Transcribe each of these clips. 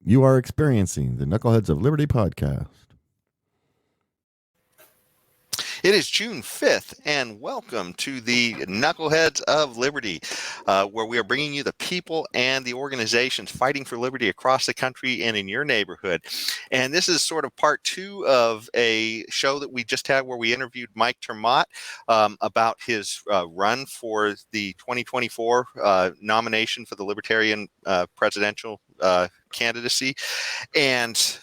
You are experiencing the Knuckleheads of Liberty podcast. It is June 5th, and welcome to the Knuckleheads of Liberty, where we are bringing you the people and the organizations fighting for liberty across the country and in your neighborhood. And this is sort of part two of a show that we just had where we interviewed Mike ter Maat about his run for the 2024 nomination for the Libertarian presidential candidacy. And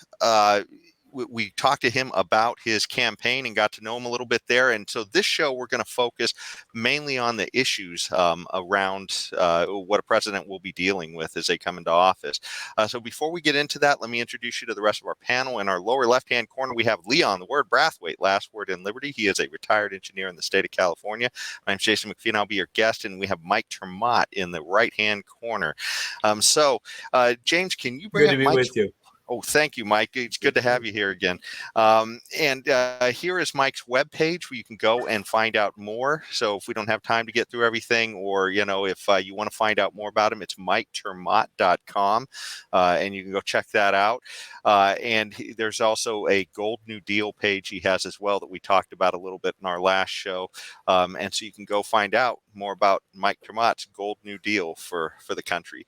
we talked to him about his campaign and got to know him a little bit there. And so this show, we're going to focus mainly on the issues around what a president will be dealing with as they come into office. So before we get into that, let me introduce you to the rest of our panel. In our lower left-hand corner, we have Leon, the word Brathwaite, last word in Liberty. He is a retired engineer in the state of California. My name's Jason McPhee, I'll be your guest. And we have Mike ter Maat in the right-hand corner. James, can you bring up Mike's... Good to be with you. Oh, thank you, Mike. It's good to have you here again. Here is Mike's webpage where you can go and find out more. So if we don't have time to get through everything, or, you know, if you want to find out more about him, it's miketermaat.com, and you can go check that out. There's also a Gold New Deal page he has as well that we talked about a little bit in our last show. And so you can go find out more about Mike ter Maat's Gold New Deal for the country.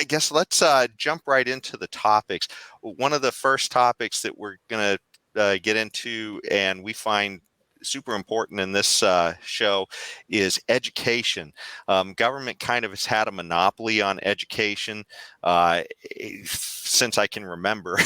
I guess let's jump right into the topics. One of the first topics that we're going to get into, and we find super important in this show, is education. Government kind of has had a monopoly on education since I can remember.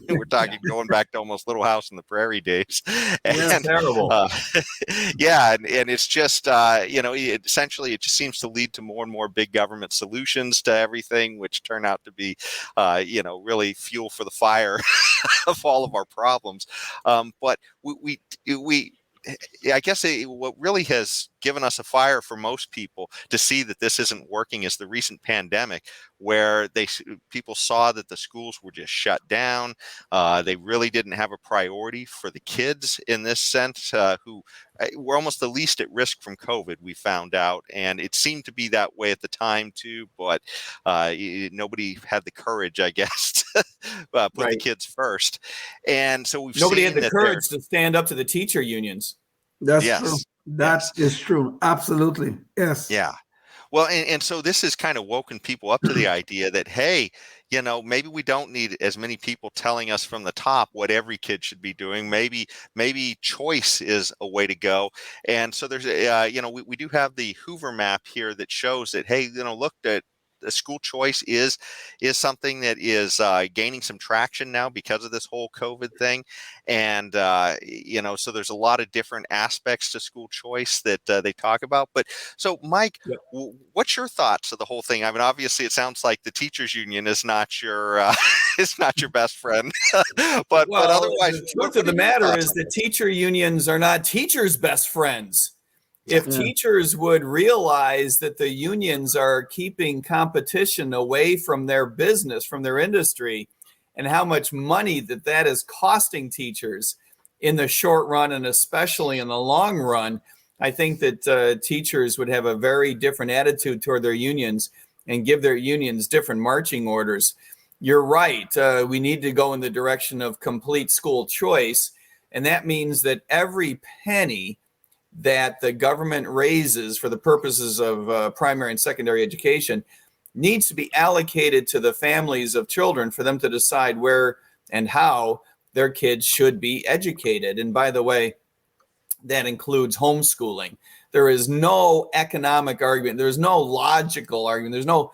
We're talking going back to almost Little House on the Prairie days. And terrible. And it's just, essentially it just seems to lead to more and more big government solutions to everything, which turn out to be, really fuel for the fire of all of our problems. But I guess what really has given us a fire for most people to see that this isn't working is the recent pandemic, where people saw that the schools were just shut down. They really didn't have a priority for the kids in this sense, who were almost the least at risk from COVID, we found out. And it seemed to be that way at the time too, but nobody had the courage, I guess, to put the kids first. And so nobody had the courage to stand up to the teacher unions. That's true. That is true. Absolutely. Yes. Yeah. Well, and so this has kind of woken people up to the idea that, hey, maybe we don't need as many people telling us from the top what every kid should be doing. Maybe choice is a way to go. And so there's, we do have the Hoover map here that shows that, hey, look, at the school choice is something that is gaining some traction now because of this whole COVID thing. And, so there's a lot of different aspects to school choice that they talk about. But so, Mike, what's your thoughts of the whole thing? I mean, obviously, it sounds like the teachers union is not your best friend. but otherwise, the truth of the matter is that teacher unions are not teachers' best friends. If teachers would realize that the unions are keeping competition away from their business, from their industry, and how much money that is costing teachers in the short run and especially in the long run, I think that teachers would have a very different attitude toward their unions and give their unions different marching orders. You're right. We need to go in the direction of complete school choice. And that means that every penny that the government raises for the purposes of primary and secondary education needs to be allocated to the families of children for them to decide where and how their kids should be educated. And by the way, that includes homeschooling. There is no economic argument. There's no logical argument. There's no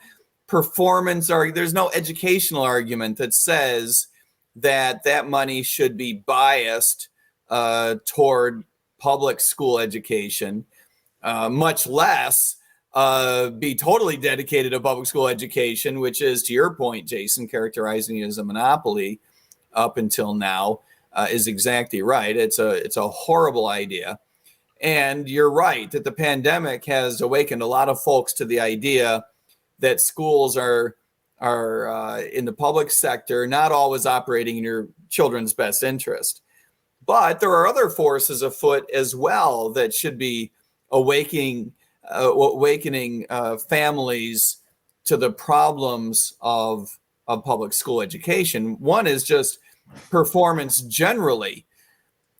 performance argument. There's no educational argument that says that money should be biased toward public school education, much less be totally dedicated to public school education, which is, to your point, Jason, characterizing it as a monopoly up until now, is exactly right. It's a horrible idea. And you're right that the pandemic has awakened a lot of folks to the idea that schools are in the public sector not always operating in your children's best interest. But there are other forces afoot as well that should be awakening families to the problems of public school education. One is just performance generally.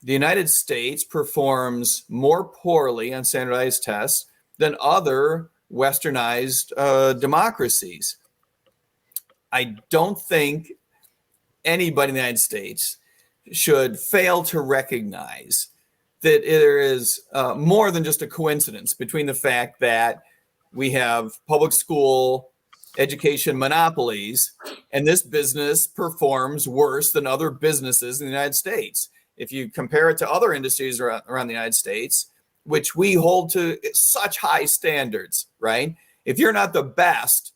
The United States performs more poorly on standardized tests than other westernized democracies. I don't think anybody in the United States should fail to recognize that there is more than just a coincidence between the fact that we have public school education monopolies and this business performs worse than other businesses in the United States. If you compare it to other industries around the United States, which we hold to such high standards, right? If you're not the best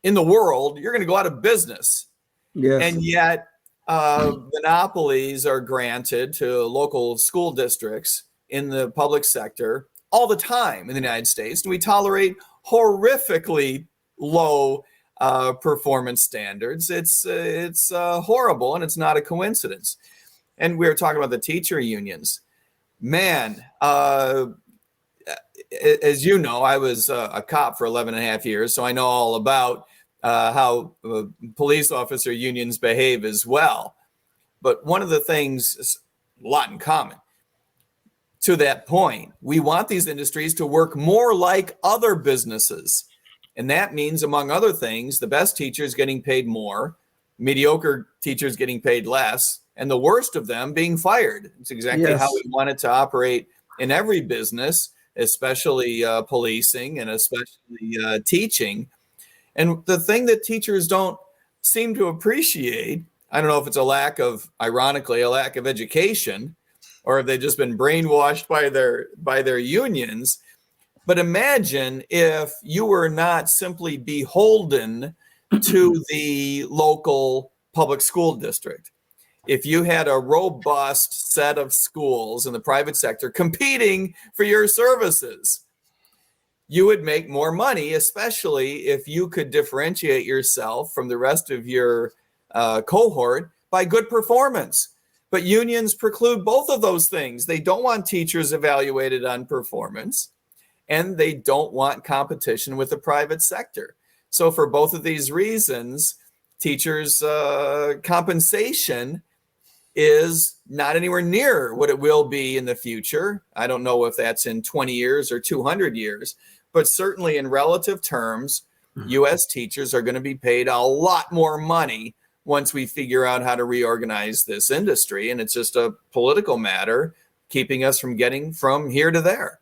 in the world, you're going to go out of business. Yes. And yet monopolies are granted to local school districts in the public sector all the time in the United States. And we tolerate horrifically low performance standards. It's horrible, and it's not a coincidence. And we were talking about the teacher unions. Man, as you know, I was a cop for 11 and a half years, so I know all about how police officer unions behave as well. But one of the things is a lot in common. To that point, we want these industries to work more like other businesses. And that means, among other things, the best teachers getting paid more, mediocre teachers getting paid less, and the worst of them being fired. It's exactly how we want it to operate in every business, especially policing and especially teaching. And the thing that teachers don't seem to appreciate, I don't know if it's ironically, a lack of education, or if they've just been brainwashed by their unions. But imagine if you were not simply beholden to the local public school district. If you had a robust set of schools in the private sector competing for your services, you would make more money, especially if you could differentiate yourself from the rest of your cohort by good performance. But unions preclude both of those things. They don't want teachers evaluated on performance, and they don't want competition with the private sector. So for both of these reasons, teachers' compensation is not anywhere near what it will be in the future. I don't know if that's in 20 years or 200 years, but certainly in relative terms, U.S. teachers are going to be paid a lot more money once we figure out how to reorganize this industry. And it's just a political matter keeping us from getting from here to there.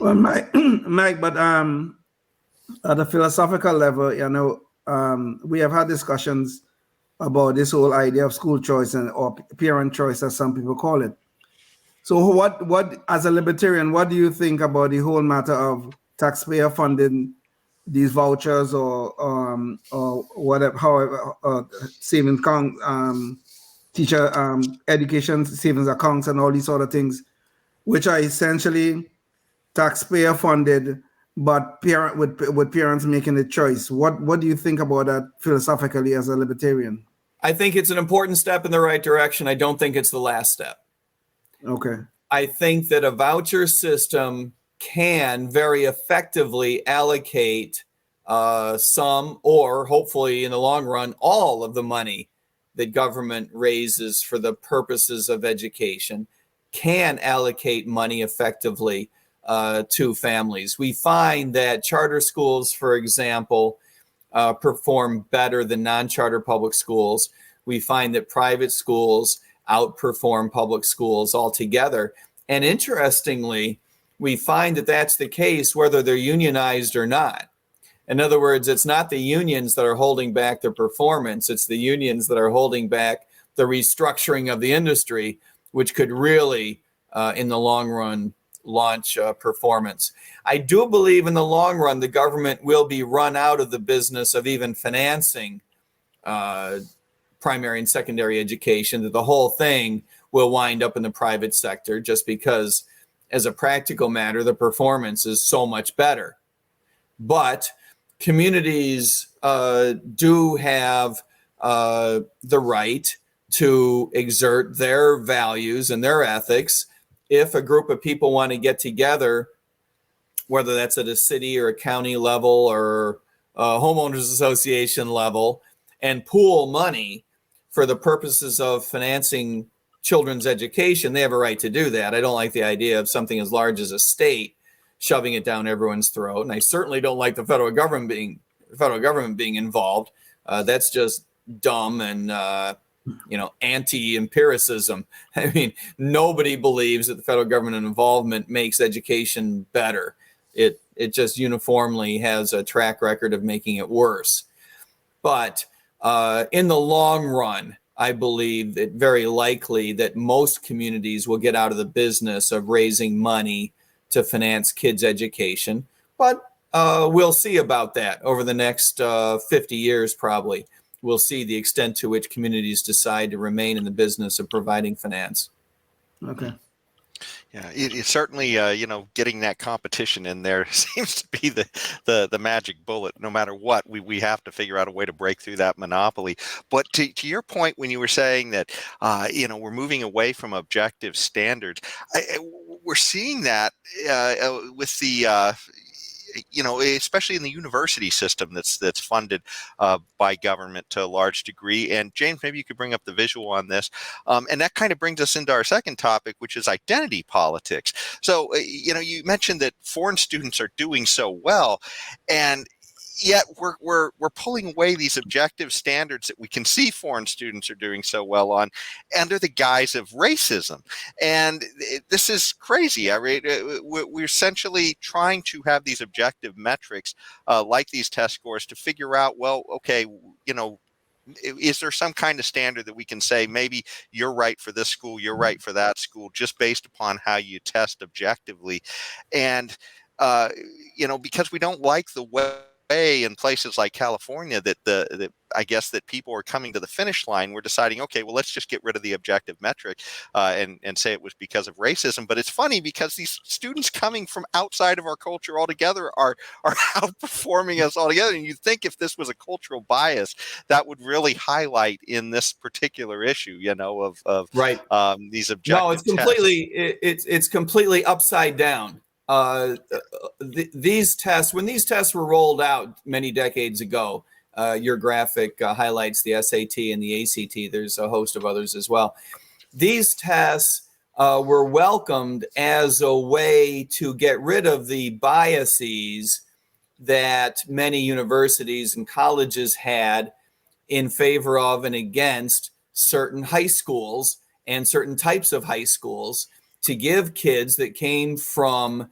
Well, Mike, but at a philosophical level, we have had discussions about this whole idea of school choice or parent choice, as some people call it. So what, as a libertarian, what do you think about the whole matter of taxpayer funding these vouchers or whatever, however, savings account, teacher education savings accounts and all these sort of things, which are essentially taxpayer funded, but with parents making the choice? What do you think about that philosophically as a libertarian? I think it's an important step in the right direction. I don't think it's the last step. Okay. I think that a voucher system can very effectively allocate some, or hopefully in the long run, all of the money that government raises for the purposes of education, can allocate money effectively to families. We find that charter schools, for example, perform better than non-charter public schools. We find that private schools outperform public schools altogether. And interestingly, we find that that's the case whether they're unionized or not. In other words, it's not the unions that are holding back their performance. It's the unions that are holding back the restructuring of the industry, which could really, in the long run, launch performance. I do believe in the long run, the government will be run out of the business of even financing primary and secondary education, that the whole thing will wind up in the private sector just because, as a practical matter, the performance is so much better. But communities do have the right to exert their values and their ethics. If a group of people want to get together, whether that's at a city or a county level or homeowners association level and pool money for the purposes of financing children's education, they have a right to do that. I don't like the idea of something as large as a state shoving it down everyone's throat, and I certainly don't like the federal government being involved. That's just dumb and anti-empiricism. I mean, nobody believes that the federal government involvement makes education better. It just uniformly has a track record of making it worse. But in the long run, I believe that very likely that most communities will get out of the business of raising money to finance kids' education. But we'll see about that over the next 50 years, probably. We'll see the extent to which communities decide to remain in the business of providing finance. Okay. Yeah, it's certainly, getting that competition in there seems to be the magic bullet. No matter what, we have to figure out a way to break through that monopoly. But to your point, when you were saying that, we're moving away from objective standards, we're seeing that with the especially in the university system that's funded by government to a large degree. And James, maybe you could bring up the visual on this. And that kind of brings us into our second topic, which is identity politics. So, you mentioned that foreign students are doing so well, and yet we're pulling away these objective standards that we can see foreign students are doing so well on under the guise of racism. And this is crazy. We're essentially trying to have these objective metrics like these test scores to figure out, well, okay, is there some kind of standard that we can say maybe you're right for this school, you're right for that school, just based upon how you test objectively? And, because we don't like the way in places like California that I guess that people are coming to the finish line, we're deciding, okay, well, let's just get rid of the objective metric and say it was because of racism. But it's funny because these students coming from outside of our culture altogether are outperforming us altogether. And you'd think if this was a cultural bias, that would really highlight in this particular issue, of right. These objective No, it's completely upside down. These tests, when these tests were rolled out many decades ago, your graphic highlights the SAT and the ACT. There's a host of others as well. These tests were welcomed as a way to get rid of the biases that many universities and colleges had in favor of and against certain high schools and certain types of high schools, to give kids that came from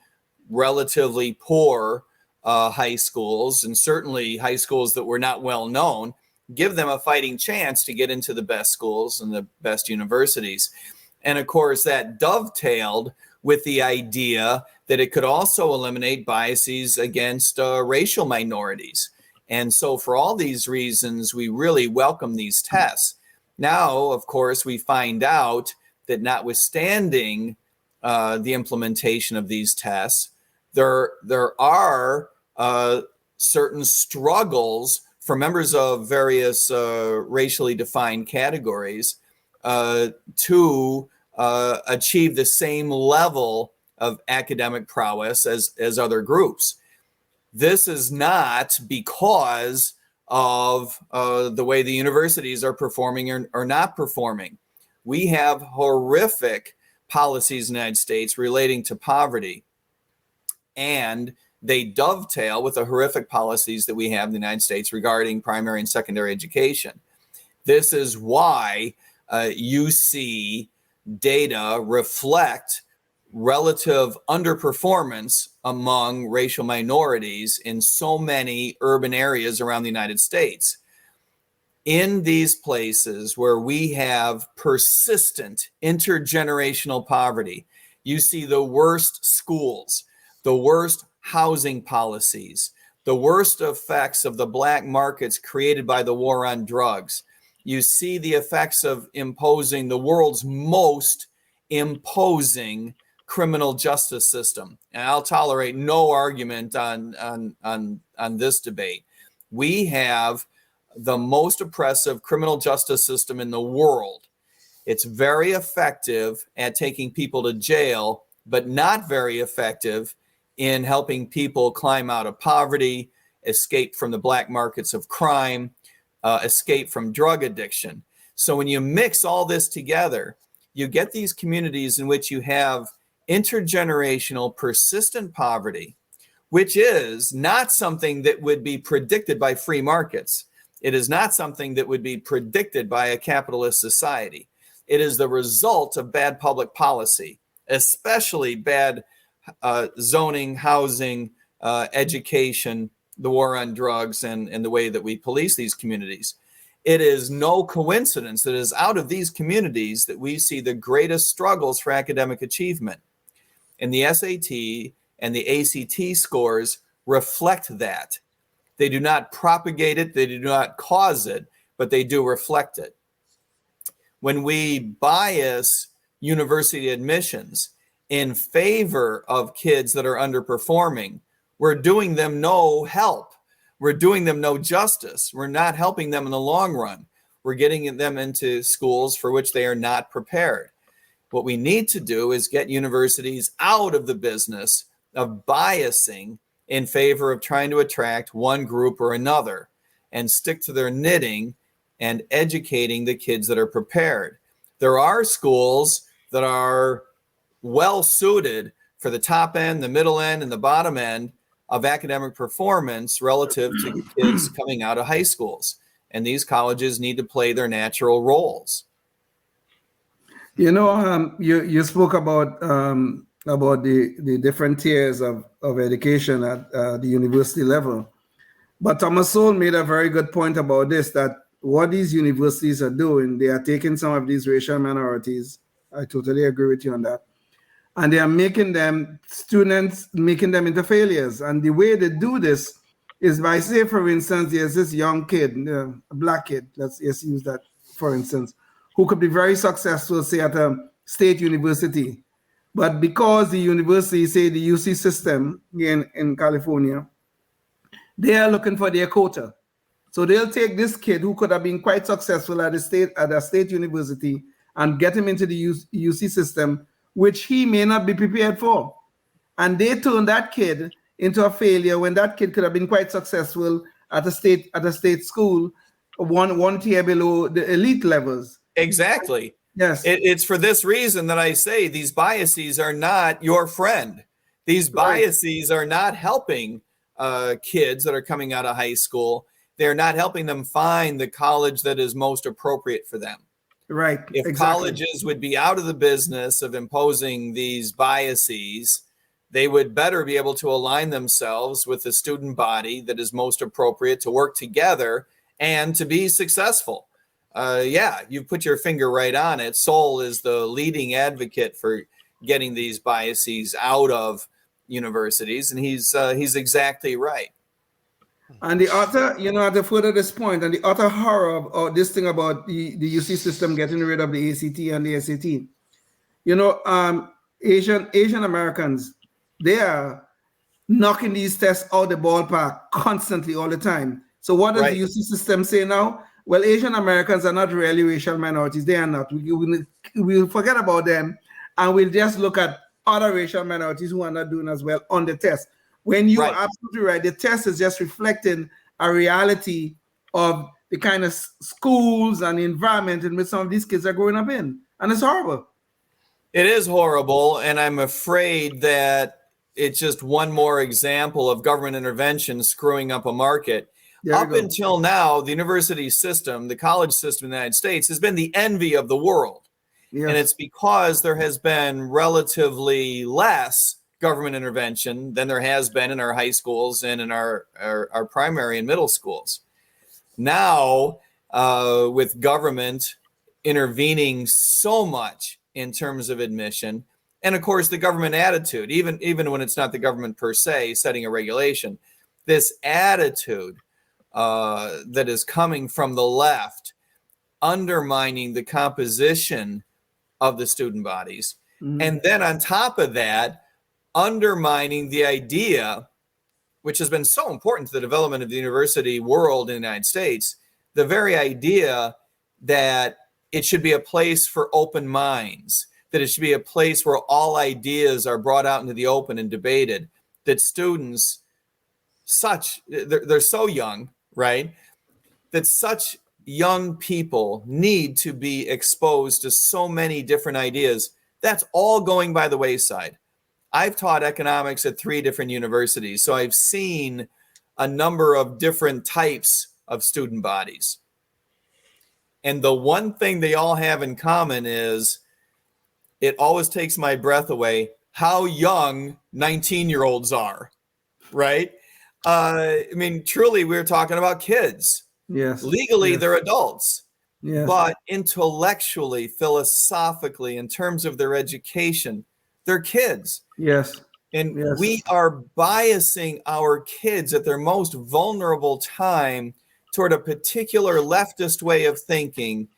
relatively poor high schools, and certainly high schools that were not well known, give them a fighting chance to get into the best schools and the best universities. And of course, that dovetailed with the idea that it could also eliminate biases against racial minorities. And so for all these reasons, we really welcome these tests. Now, of course, we find out that notwithstanding the implementation of these tests, there are certain struggles for members of various racially defined categories to achieve the same level of academic prowess as other groups. This is not because of the way the universities are performing or not performing. We have horrific policies in the United States relating to poverty, and they dovetail with the horrific policies that we have in the United States regarding primary and secondary education. This is why you see data reflect relative underperformance among racial minorities in so many urban areas around the United States. In these places where we have persistent intergenerational poverty, you see the worst schools, the worst housing policies, the worst effects of the black markets created by the war on drugs. You see the effects of imposing the world's most imposing criminal justice system. And I'll tolerate no argument on this debate. We have the most oppressive criminal justice system in the world. It's very effective at taking people to jail, but not very effective in helping people climb out of poverty escape from the black markets of crime, escape from drug addiction. So when you mix all this together, you get these communities in which you have intergenerational persistent poverty, which is not something that would be predicted by free markets. It is not something that would be predicted by a capitalist society. It is the result of bad public policy, especially bad zoning, housing, education, the war on drugs, and the way that we police these communities. It is no coincidence that it is out of these communities that we see the greatest struggles for academic achievement. And the SAT and the ACT scores reflect that. They do not propagate it, they do not cause it, but they do reflect it. When we bias university admissions in favor of kids that are underperforming, we're doing them no help. We're doing them no justice. We're not helping them in the long run. We're getting them into schools for which they are not prepared. What we need to do is get universities out of the business of biasing in favor of trying to attract one group or another, and stick to their knitting and educating the kids that are prepared. There are schools that are well suited for the top end, the middle end, and the bottom end of academic performance relative to kids coming out of high schools. And these colleges need to play their natural roles. You know, you spoke about the different tiers of education at the university level. But Thomas Sowell made a very good point about this, that what these universities are doing, they are taking some of these racial minorities. I totally agree with you on that. And they are making them into failures. And the way they do this is by, say, for instance, there's this young kid, a black kid, let's just use that for instance, who could be very successful, say, at a state university. But because the university, say the UC system in California, they are looking for their quota. So they'll take this kid who could have been quite successful at a state university and get him into the UC system, which he may not be prepared for. And they turn that kid into a failure when that kid could have been quite successful at a state school, one tier below the elite levels. Exactly. Yes. It's for this reason that I say these biases are not your friend. These biases are not helping kids that are coming out of high school. They're not helping them find the college that is most appropriate for them. Right. If colleges would be out of the business of imposing these biases, they would better be able to align themselves with the student body that is most appropriate to work together and to be successful. Yeah, you put your finger right on it. Sowell is the leading advocate for getting these biases out of universities, and he's exactly right. And the other, to further this point, and the other horror of this thing about the UC system getting rid of the ACT and the SAT, Asian Americans, they are knocking these tests out the ballpark constantly all the time. So what does the UC system say now? Well, Asian Americans are not really racial minorities. They are not. We'll forget about them, and we'll just look at other racial minorities who are not doing as well on the test. When you are absolutely right, the test is just reflecting a reality of the kind of schools and environment in which some of these kids are growing up in. And it's horrible. It is horrible. And I'm afraid that it's just one more example of government intervention screwing up a market. Up until now, the university system, the college system in the United States has been the envy of the world. Yes. And it's because there has been relatively less government intervention than there has been in our high schools and in our primary and middle schools. Now, with government intervening so much in terms of admission, and of course the government attitude, even when it's not the government per se setting a regulation, this attitude that is coming from the left, undermining the composition of the student bodies. Mm-hmm. And then on top of that, undermining the idea, which has been so important to the development of the university world in the United States, the very idea that it should be a place for open minds, that it should be a place where all ideas are brought out into the open and debated, that students they're so young, right? That such young people need to be exposed to so many different ideas. That's all going by the wayside. I've taught economics at 3 different universities, so I've seen a number of different types of student bodies. And the one thing they all have in common is it always takes my breath away how young 19-year-olds are, right? I mean, truly, we're talking about kids. Yes. Legally, yes. they're adults. Yes. But intellectually, philosophically, in terms of their education, they're kids. Yes. And Yes. we are biasing our kids at their most vulnerable time toward a particular leftist way of thinking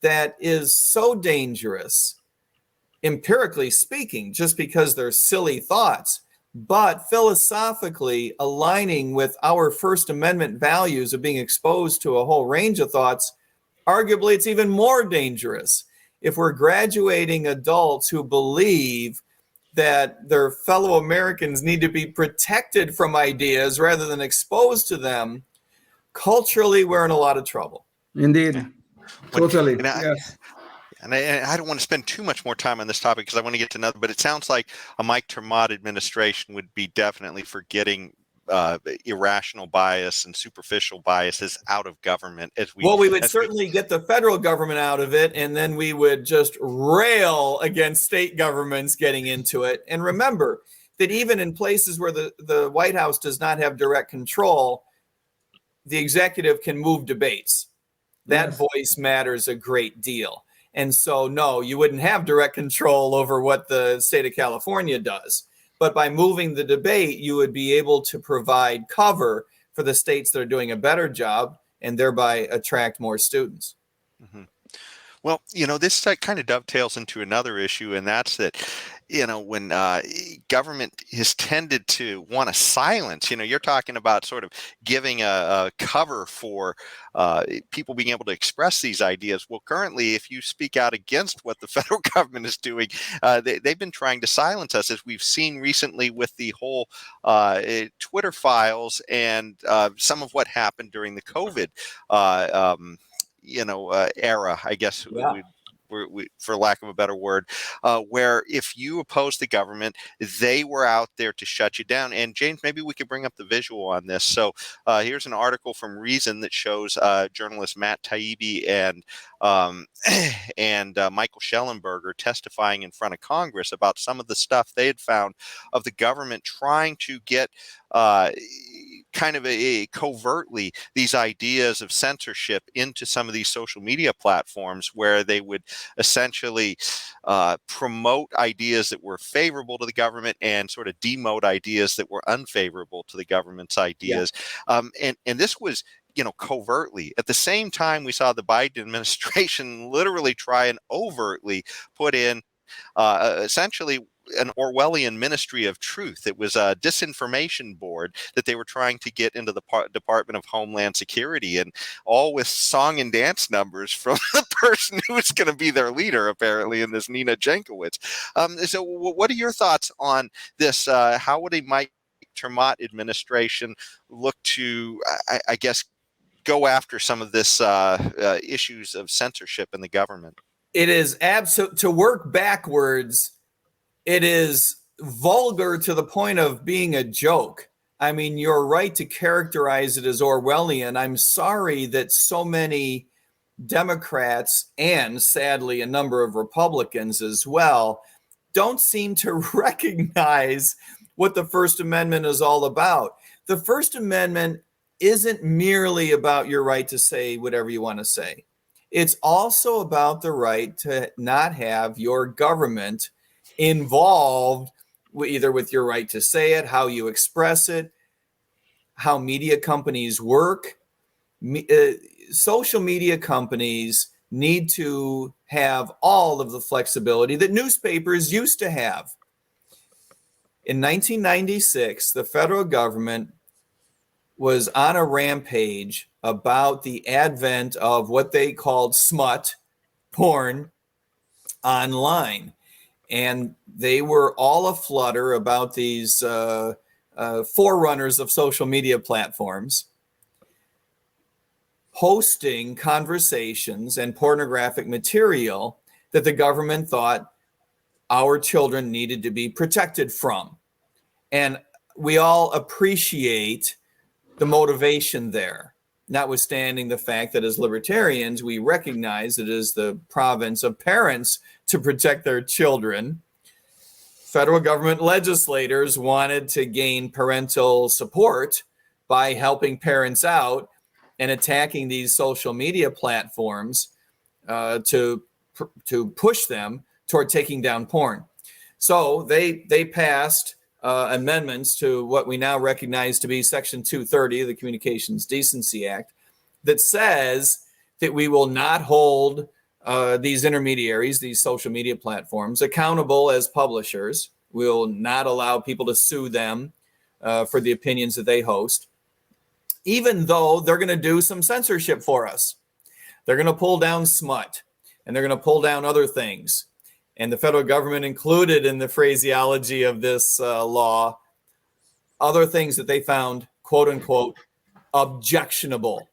that is so dangerous, empirically speaking, just because they're silly thoughts, but philosophically aligning with our First Amendment values of being exposed to a whole range of thoughts. Arguably, it's even more dangerous if we're graduating adults who believe that their fellow Americans need to be protected from ideas rather than exposed to them. Culturally, we're in a lot of trouble. Indeed. Yeah. Totally. Yes. And I don't want to spend too much more time on this topic because I want to get to another, but it sounds like a ter Maat administration would be definitely for getting irrational bias and superficial biases out of government. We would certainly get the federal government out of it, and then we would just rail against state governments getting into it. And remember that even in places where the White House does not have direct control, the executive can move debates. That voice matters a great deal. And so, no, you wouldn't have direct control over what the state of California does. But by moving the debate, you would be able to provide cover for the states that are doing a better job and thereby attract more students. Mm-hmm. Well, this kind of dovetails into another issue, and that's that, when government has tended to want to silence, you're talking about sort of giving a cover for people being able to express these ideas. Well, currently, if you speak out against what the federal government is doing, they've been trying to silence us, as we've seen recently with the whole Twitter files and some of what happened during the COVID era, I guess, we, for lack of a better word, where if you oppose the government, they were out there to shut you down. And James, maybe we could bring up the visual on this. So here's an article from Reason that shows journalists Matt Taibbi and Michael Schellenberger testifying in front of Congress about some of the stuff they had found of the government trying to get kind of a covertly these ideas of censorship into some of these social media platforms, where they would essentially promote ideas that were favorable to the government and sort of demote ideas that were unfavorable to the government's ideas. And this was covertly. At the same time, we saw the Biden administration literally try and overtly put in essentially an Orwellian ministry of truth. It was a disinformation board that they were trying to get into the Department of Homeland Security, and all with song and dance numbers from the person who was going to be their leader, apparently, in this Nina Jankowicz. So what are your thoughts on this? How would a ter Maat administration look to, I guess, go after some of this issues of censorship in the government? It is absolute to work backwards. It is vulgar to the point of being a joke. I mean, you're right to characterize it as Orwellian. I'm sorry that so many Democrats and sadly a number of Republicans as well don't seem to recognize what the First Amendment is all about. The First Amendment isn't merely about your right to say whatever you want to say. It's also about the right to not have your government involved either with your right to say it, how you express it, how media companies work. Social media companies need to have all of the flexibility that newspapers used to have. In 1996, the federal government was on a rampage about the advent of what they called smut porn online. And they were all aflutter about these forerunners of social media platforms, hosting conversations and pornographic material that the government thought our children needed to be protected from. And we all appreciate the motivation there, notwithstanding the fact that as libertarians, we recognize it is the province of parents to protect their children. Federal government legislators wanted to gain parental support by helping parents out and attacking these social media platforms to push them toward taking down porn. So they passed amendments to what we now recognize to be Section 230 of the Communications Decency Act that says that we will not hold these intermediaries, these social media platforms, accountable as publishers. We will not allow people to sue them for the opinions that they host, even though they're going to do some censorship for us. They're going to pull down smut, and they're going to pull down other things. And the federal government included in the phraseology of this law other things that they found, quote unquote, objectionable.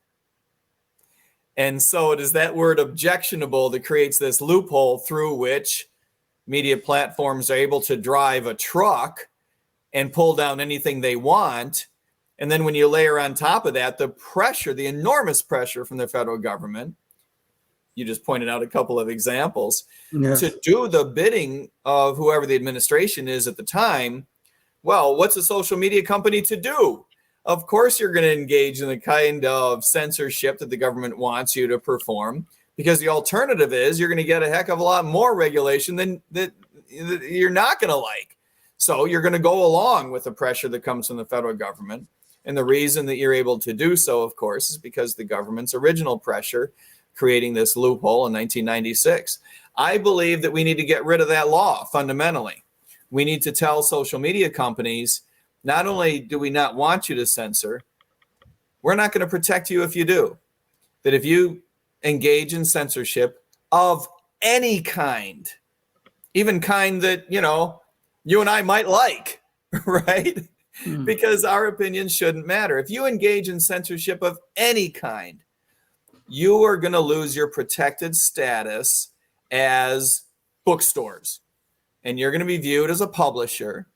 And so it is that word objectionable that creates this loophole through which media platforms are able to drive a truck and pull down anything they want. And then when you layer on top of that, the pressure, the enormous pressure from the federal government, you just pointed out a couple of examples, Yes. to do the bidding of whoever the administration is at the time. Well, what's a social media company to do? Of course, you're going to engage in the kind of censorship that the government wants you to perform, because the alternative is you're going to get a heck of a lot more regulation than that you're not going to like. So you're going to go along with the pressure that comes from the federal government. And the reason that you're able to do so, of course, is because the government's original pressure creating this loophole in 1996. I believe that we need to get rid of that law fundamentally. We need to tell social media companies, not only do we not want you to censor, we're not going to protect you if you do. That if you engage in censorship of any kind, even kind that, you and I might like, right? Because our opinions shouldn't matter. If you engage in censorship of any kind, you are going to lose your protected status as bookstores. And you're going to be viewed as a publisher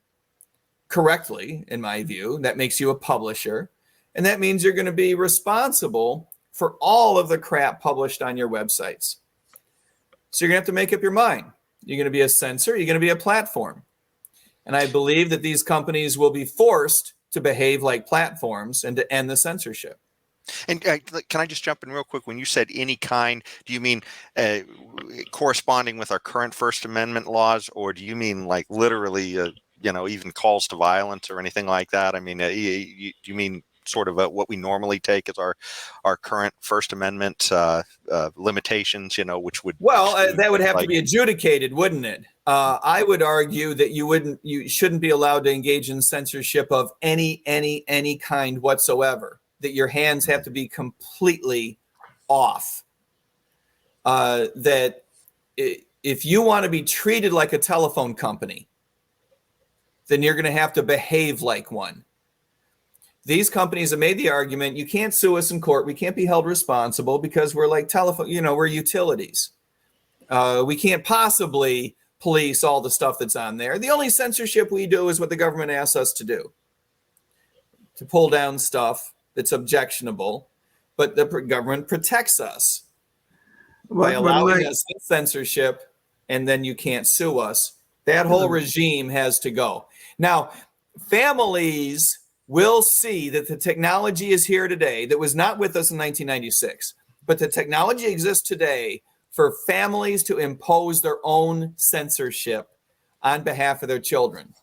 correctly, in my view. That makes you a publisher. And that means you're going to be responsible for all of the crap published on your websites. So you're going to have to make up your mind. You're going to be a censor. You're going to be a platform. And I believe that these companies will be forced to behave like platforms and to end the censorship. And can I just jump in real quick? When you said any kind, do you mean corresponding with our current First Amendment laws, or do you mean like literally, even calls to violence or anything like that? I mean, do you mean sort of what we normally take as our current First Amendment limitations? Which would that would have to be adjudicated, wouldn't it? I would argue that you shouldn't be allowed to engage in censorship of any kind whatsoever. That your hands have to be completely off. That if you want to be treated like a telephone company, then you're going to have to behave like one. These companies have made the argument, you can't sue us in court. We can't be held responsible because we're like telephone, we're utilities. We can't possibly police all the stuff that's on there. The only censorship we do is what the government asks us to do, to pull down stuff that's objectionable, but the government protects us by allowing us censorship, and then you can't sue us. That whole regime has to go. Now, families will see that the technology is here today that was not with us in 1996, but the technology exists today for families to impose their own censorship on behalf of their children.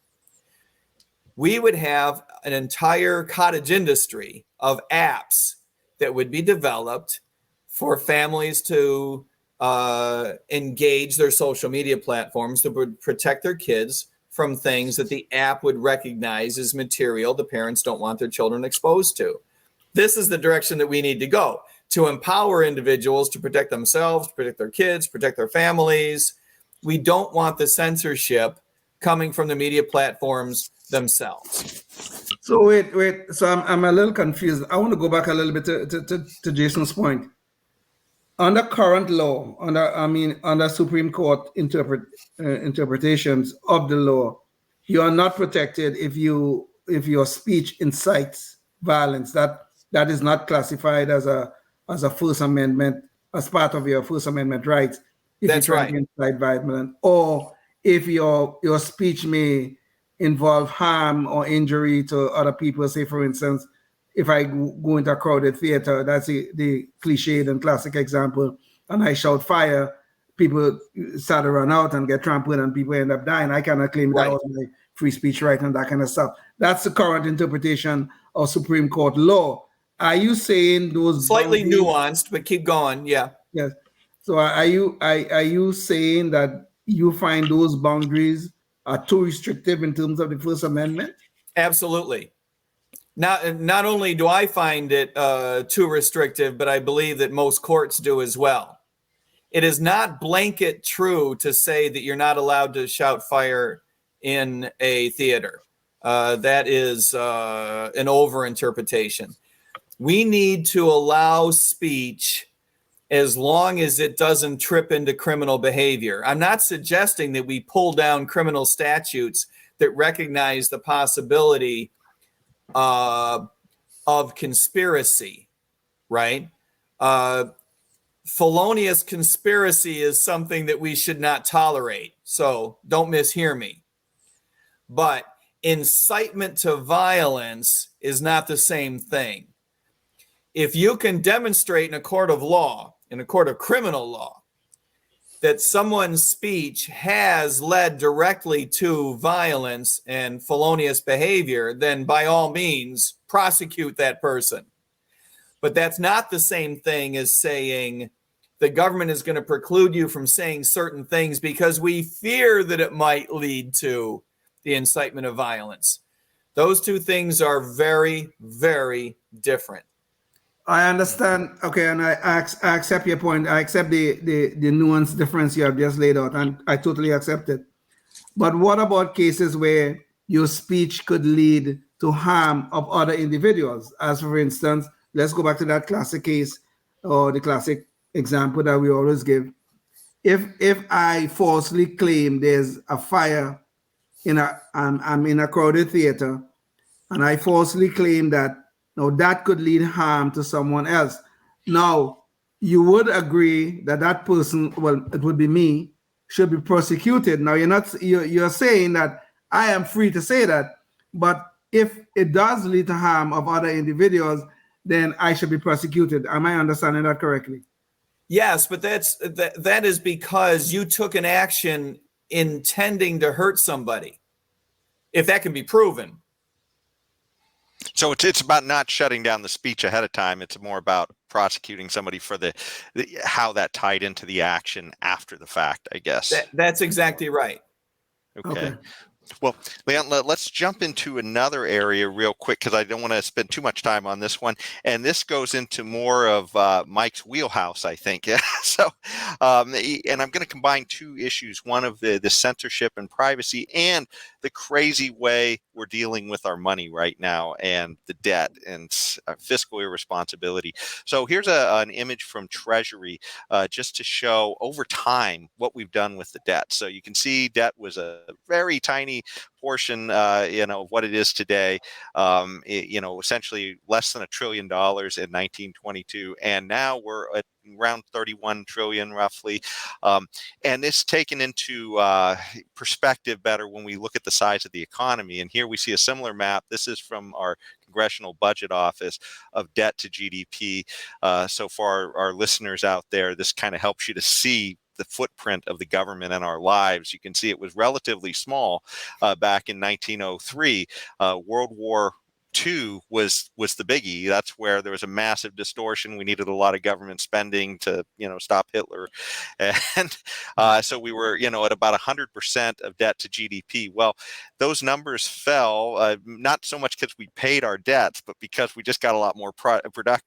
We would have an entire cottage industry of apps that would be developed for families to engage their social media platforms that would protect their kids from things that the app would recognize as material the parents don't want their children exposed to. This is the direction that we need to go, to empower individuals to protect themselves, to protect their kids, protect their families. We don't want the censorship coming from the media platforms themselves. So wait. So I'm a little confused. I want to go back a little bit to Jason's point. Under current law, under Supreme Court interpretations of the law, you are not protected if your speech incites violence. That is not classified as a First Amendment, as part of your First Amendment rights. If That's you try right. to incite violence, or if your speech may involve harm or injury to other people. Say, for instance, if I go into a crowded theater, that's the cliched and classic example, and I shout fire, people start to run out and get trampled and people end up dying. I cannot claim that was my free speech right and that kind of stuff. That's the current interpretation of Supreme Court law. Are you saying those Slightly boundaries, nuanced, but keep going. Yeah. yes. So are you saying that you find those boundaries are too restrictive in terms of the First Amendment? Absolutely. Not only do I find it too restrictive, but I believe that most courts do as well. It is not blanket true to say that you're not allowed to shout fire in a theater. That is an overinterpretation. We need to allow speech as long as it doesn't trip into criminal behavior. I'm not suggesting that we pull down criminal statutes that recognize the possibility of conspiracy, right? Felonious conspiracy is something that we should not tolerate. So don't mishear me. But incitement to violence is not the same thing. If you can demonstrate in a court of law, in a court of criminal law, that someone's speech has led directly to violence and felonious behavior, then by all means, prosecute that person. But that's not the same thing as saying the government is going to preclude you from saying certain things because we fear that it might lead to the incitement of violence. Those two things are very, very different. I understand. Okay, and I accept your point. I accept the nuance difference you have just laid out, and I totally accept it. But what about cases where your speech could lead to harm of other individuals? As for instance, let's go back to that classic case or the classic example that we always give. If I falsely claim there's a fire I'm in a crowded theater, and I falsely claim that now that could lead harm to someone else. Now, you would agree that that person, well, it would be me, should be prosecuted. Now, you're saying that I am free to say that, but if it does lead to harm of other individuals, then I should be prosecuted. Am I understanding that correctly? Yes, but that is because you took an action intending to hurt somebody, if that can be proven. So it's about not shutting down the speech ahead of time. It's more about prosecuting somebody for the how that tied into the action after the fact, I guess. That's exactly right. Okay. Well, Leon, let's jump into another area real quick because I don't want to spend too much time on this one. And this goes into more of Mike's wheelhouse, I think. So, and I'm going to combine two issues, one of the censorship and privacy and the crazy way we're dealing with our money right now and the debt and fiscal irresponsibility. So here's an image from Treasury just to show over time what we've done with the debt. So you can see debt was a very tiny portion, of what it is today. Essentially less than $1 trillion in 1922, and now we're at around 31 trillion roughly. And this taken into perspective better when we look at the size of the economy. And here we see a similar map. This is from our Congressional Budget Office of debt to GDP. So for our listeners out there, this kind of helps you to see the footprint of the government in our lives. You can see it was relatively small back in 1903. World War II was the biggie. That's where there was a massive distortion. We needed a lot of government spending to, stop Hitler. And so we were, at about 100% of debt to GDP. Well, those numbers fell, not so much because we paid our debts, but because we just got a lot more productive.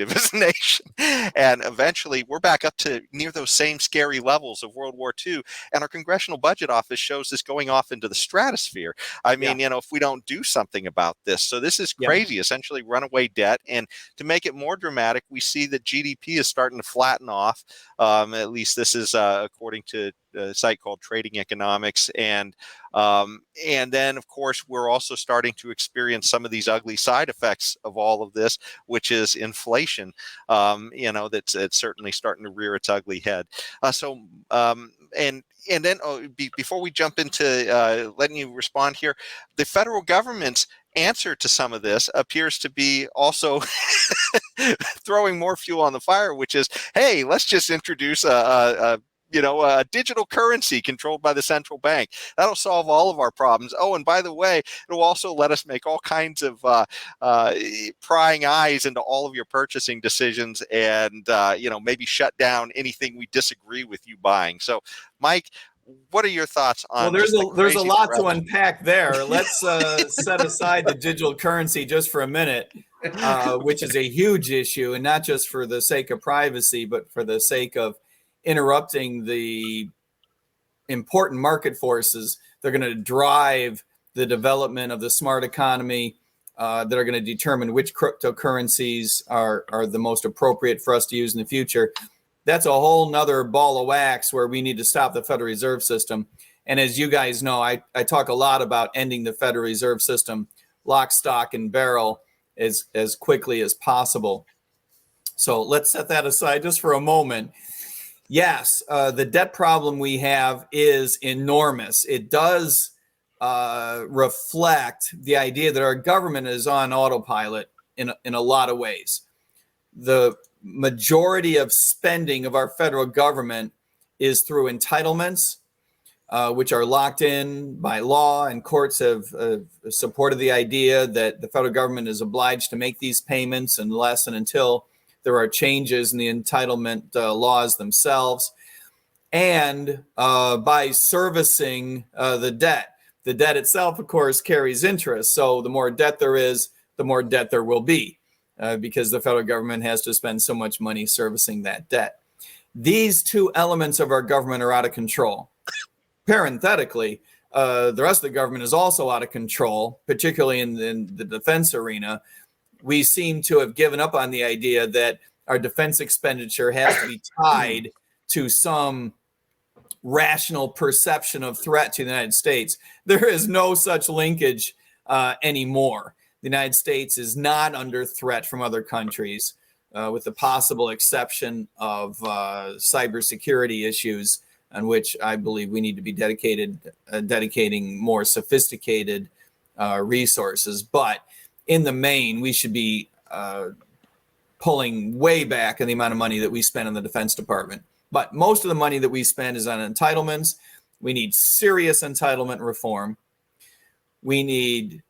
as a nation. And eventually we're back up to near those same scary levels of World War II. And our Congressional Budget Office shows this going off into the stratosphere. I mean, if we don't do something about this. So this is crazy, essentially runaway debt. And to make it more dramatic, we see that GDP is starting to flatten off. At least this is according to a site called Trading Economics. And then, of course, we're also starting to experience some of these ugly side effects of all of this, which is inflation, that's it's certainly starting to rear its ugly head. And then before we jump into letting you respond here, the federal government's answer to some of this appears to be also throwing more fuel on the fire, which is, hey, let's just introduce a digital currency controlled by the central bank. That'll solve all of our problems. Oh, and by the way, it'll also let us make all kinds of prying eyes into all of your purchasing decisions and, maybe shut down anything we disagree with you buying. So, Mike, what are your thoughts on? Well, there's a lot to unpack there. Let's set aside the digital currency just for a minute, which is a huge issue, and not just for the sake of privacy, but for the sake of interrupting the important market forces that are going to drive the development of the smart economy, that are going to determine which cryptocurrencies are the most appropriate for us to use in the future. That's a whole nother ball of wax where we need to stop the Federal Reserve System. And as you guys know, I talk a lot about ending the Federal Reserve System lock, stock, and barrel as quickly as possible. So let's set that aside just for a moment. Yes, the debt problem we have is enormous. It does reflect the idea that our government is on autopilot in a lot of ways. The majority of spending of our federal government is through entitlements, which are locked in by law, and courts have supported the idea that the federal government is obliged to make these payments unless and until there are changes in the entitlement laws themselves, and by servicing the debt. The debt itself, of course, carries interest. So the more debt there is, the more debt there will be, because the federal government has to spend so much money servicing that debt. These two elements of our government are out of control. Parenthetically, the rest of the government is also out of control, particularly in the defense arena. We seem to have given up on the idea that our defense expenditure has to be tied to some rational perception of threat to the United States. There is no such linkage anymore. The United States is not under threat from other countries, with the possible exception of cybersecurity issues, on which I believe we need to be dedicating more sophisticated resources. But in the main, we should be pulling way back in the amount of money that we spend in the Defense Department. But most of the money that we spend is on entitlements. We need serious entitlement reform. We need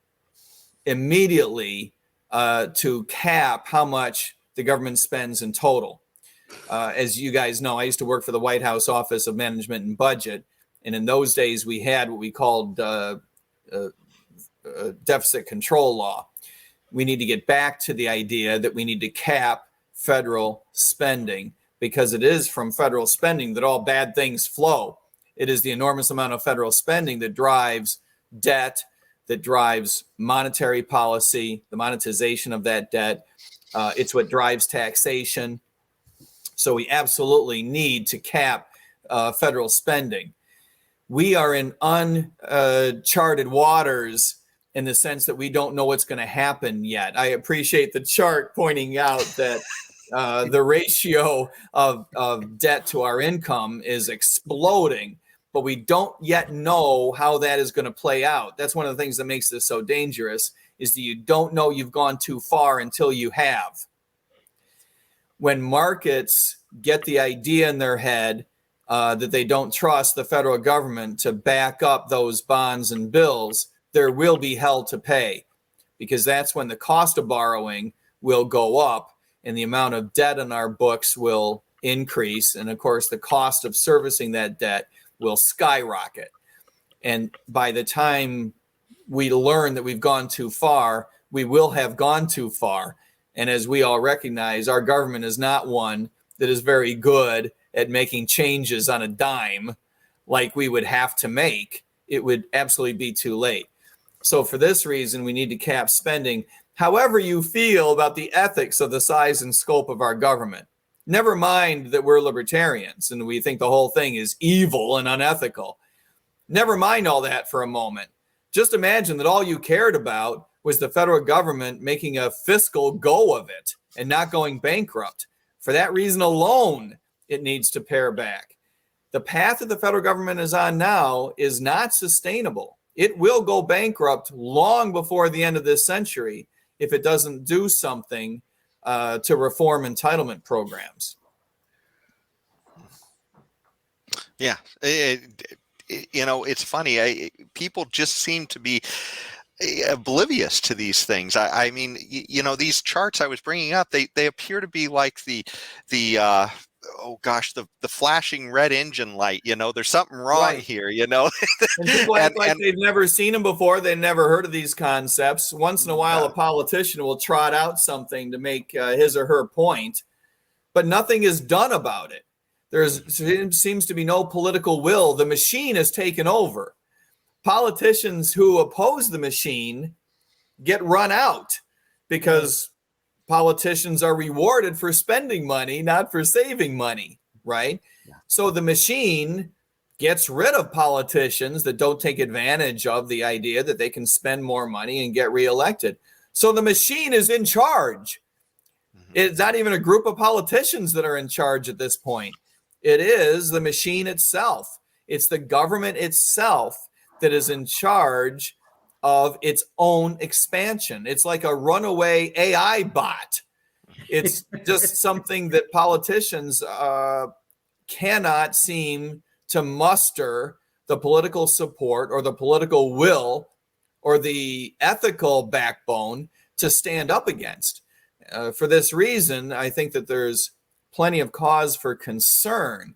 immediately to cap how much the government spends in total. As you guys know, I used to work for the White House Office of Management and Budget. And in those days, we had what we called deficit control law. We need to get back to the idea that we need to cap federal spending, because it is from federal spending that all bad things flow. It is the enormous amount of federal spending that drives debt, that drives monetary policy, the monetization of that debt. It's what drives taxation. So we absolutely need to cap federal spending. We are in uncharted waters in the sense that we don't know what's going to happen yet. I appreciate the chart pointing out that the ratio of debt to our income is exploding, but we don't yet know how that is going to play out. That's one of the things that makes this so dangerous, is that you don't know you've gone too far until you have. When markets get the idea in their head that they don't trust the federal government to back up those bonds and bills, there will be hell to pay, because that's when the cost of borrowing will go up and the amount of debt in our books will increase. And of course, the cost of servicing that debt will skyrocket. And by the time we learn that we've gone too far, we will have gone too far. And as we all recognize, our government is not one that is very good at making changes on a dime like we would have to make. It would absolutely be too late. So for this reason, we need to cap spending. However you feel about the ethics of the size and scope of our government, never mind that we're libertarians and we think the whole thing is evil and unethical. Never mind all that for a moment. Just imagine that all you cared about was the federal government making a fiscal go of it and not going bankrupt. For that reason alone, it needs to pare back. The path that the federal government is on now is not sustainable. It will go bankrupt long before the end of this century if it doesn't do something to reform entitlement programs. Yeah. It's funny. People just seem to be oblivious to these things. I mean, these charts I was bringing up, they appear to be like the flashing red engine light. There's something wrong here. And people act like they've never seen them before. They've never heard of these concepts. Once in a while, a politician will trot out something to make his or her point, but nothing is done about it. There seems to be no political will. The machine has taken over. Politicians who oppose the machine get run out because politicians are rewarded for spending money, not for saving money, right? Yeah. So the machine gets rid of politicians that don't take advantage of the idea that they can spend more money and get reelected. So the machine is in charge. Mm-hmm. It's not even a group of politicians that are in charge at this point. It is the machine itself. It's the government itself that is in charge of its own expansion. It's like a runaway AI bot. It's just something that politicians cannot seem to muster the political support or the political will or the ethical backbone to stand up against. For this reason, I think that there's plenty of cause for concern.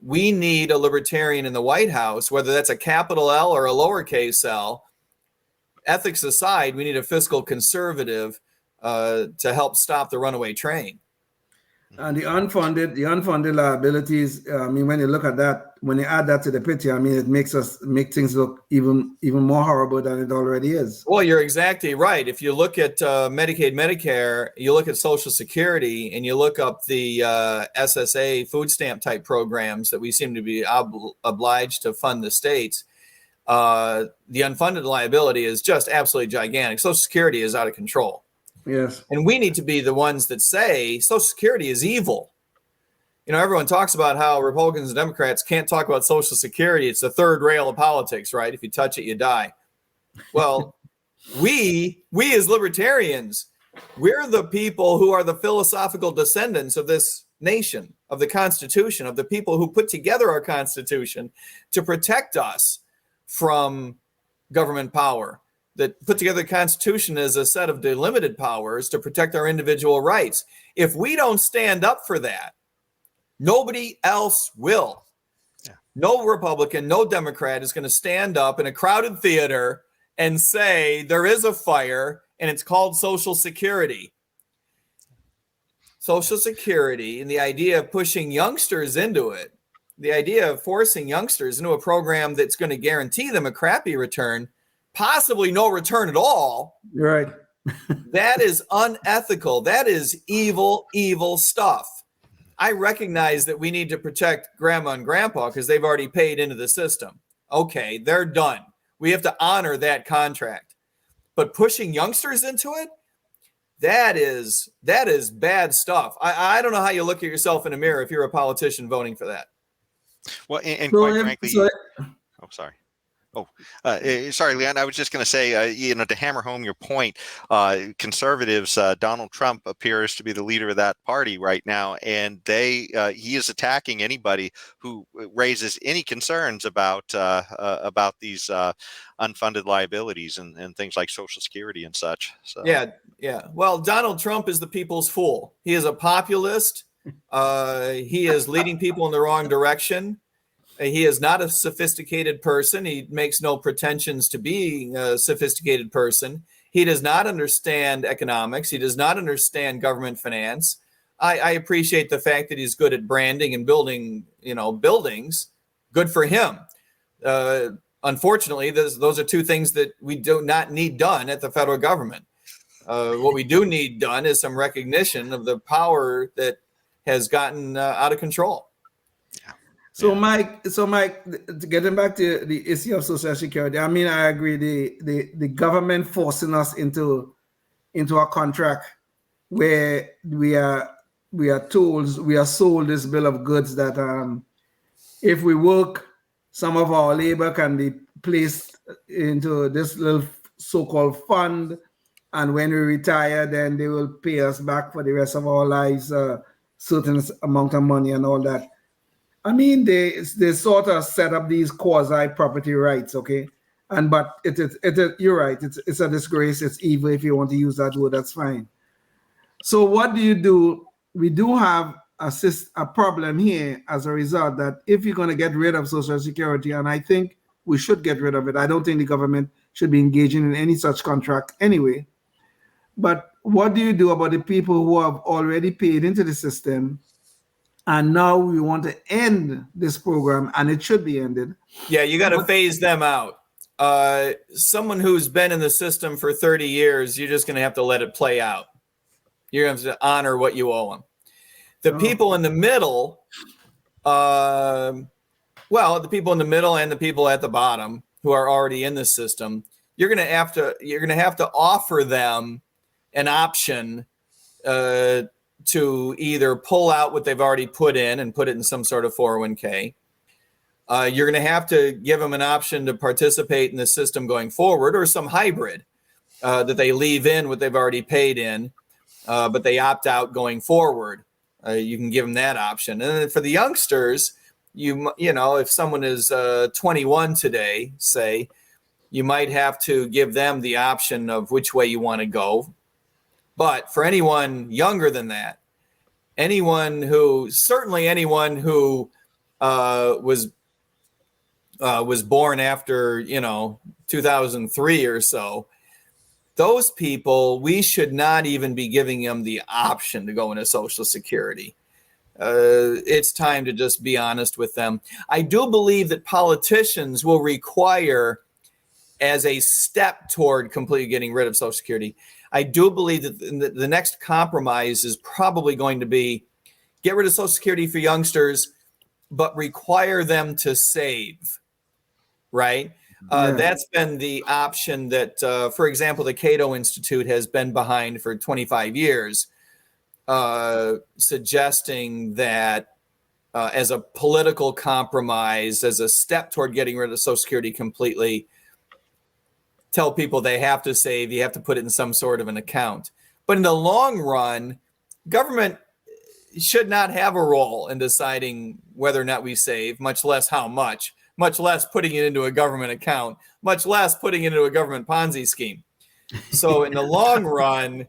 We need a libertarian in the White House, whether that's a capital L or a lowercase l. Ethics aside, we need a fiscal conservative to help stop the runaway train. And the unfunded liabilities. I mean, when you look at that, when you add that to the picture, I mean, it make things look even more horrible than it already is. Well, you're exactly right. If you look at Medicaid, Medicare, you look at Social Security, and you look up the SSA food stamp type programs that we seem to be obliged to fund the states. The unfunded liability is just absolutely gigantic. Social Security is out of control. Yes. And we need to be the ones that say Social Security is evil. Everyone talks about how Republicans and Democrats can't talk about Social Security. It's the third rail of politics, right? If you touch it, you die. Well, we as libertarians, we're the people who are the philosophical descendants of this nation, of the Constitution, of the people who put together our Constitution to protect us from government power, that put together the Constitution as a set of delimited powers to protect our individual rights. If we don't stand up for that, nobody else will. Yeah. No Republican, no Democrat is going to stand up in a crowded theater and say there is a fire and it's called Social Security. Social Security and the idea of pushing youngsters into it, the idea of forcing youngsters into a program that's going to guarantee them a crappy return, possibly no return at all. Right. That is unethical. That is evil, evil stuff. I recognize that we need to protect grandma and grandpa because they've already paid into the system. Okay, they're done. We have to honor that contract. But pushing youngsters into it, that is bad stuff. I don't know how you look at yourself in a mirror if you're a politician voting for that. Well, and quite frankly, sorry. Sorry, Leon. I was just going to say, to hammer home your point, conservatives, Donald Trump appears to be the leader of that party right now, and he is attacking anybody who raises any concerns about these unfunded liabilities and things like Social Security and such. So. Yeah. Well, Donald Trump is the people's fool. He is a populist. He is leading people in the wrong direction. He is not a sophisticated person. He makes no pretensions to being a sophisticated person. He does not understand economics. He does not understand government finance. I appreciate the fact that he's good at branding and building, buildings. Good for him. Unfortunately, those are two things that we do not need done at the federal government. What we do need done is some recognition of the power that has gotten out of control. So, Mike, getting back to the issue of Social Security, I mean, I agree. The government forcing us into a contract where we are sold this bill of goods that if we work, some of our labor can be placed into this little so-called fund, and when we retire, then they will pay us back for the rest of our lives certain amount of money and all that. I mean, they sort of set up these quasi property rights, okay? But you're right. It's a disgrace. It's evil. If you want to use that word, that's fine. So what do? We do have a problem here as a result that if you're going to get rid of Social Security, and I think we should get rid of it. I don't think the government should be engaging in any such contract anyway. But what do you do about the people who have already paid into the system? And now we want to end this program, and it should be ended. Yeah, you got to phase them out. Someone who's been in the system for 30 years, you're just going to have to let it play out. You're going to have to honor what you owe them. The people in the middle, the people in the middle and the people at the bottom who are already in the system, you're going to have to offer them an option to either pull out what they've already put in and put it in some sort of 401k. You're going to have to give them an option to participate in the system going forward, or some hybrid that they leave in what they've already paid in, but they opt out going forward. You can give them that option. And then for the youngsters, if someone is 21 today, say, you might have to give them the option of which way you want to go. But for anyone younger than that, anyone who was born after 2003 or so, those people, we should not even be giving them the option to go into Social Security. It's time to just be honest with them. I do believe that politicians will require, as a step toward completely getting rid of Social Security, I do believe that the next compromise is probably going to be get rid of Social Security for youngsters, but require them to save, right? That's been the option that, for example, the Cato Institute has been behind for 25 years, suggesting that as a political compromise, as a step toward getting rid of Social Security completely, tell people they have to save, you have to put it in some sort of an account. But in the long run, government should not have a role in deciding whether or not we save, much less how much, much less putting it into a government account, much less putting it into a government Ponzi scheme. So in the long run,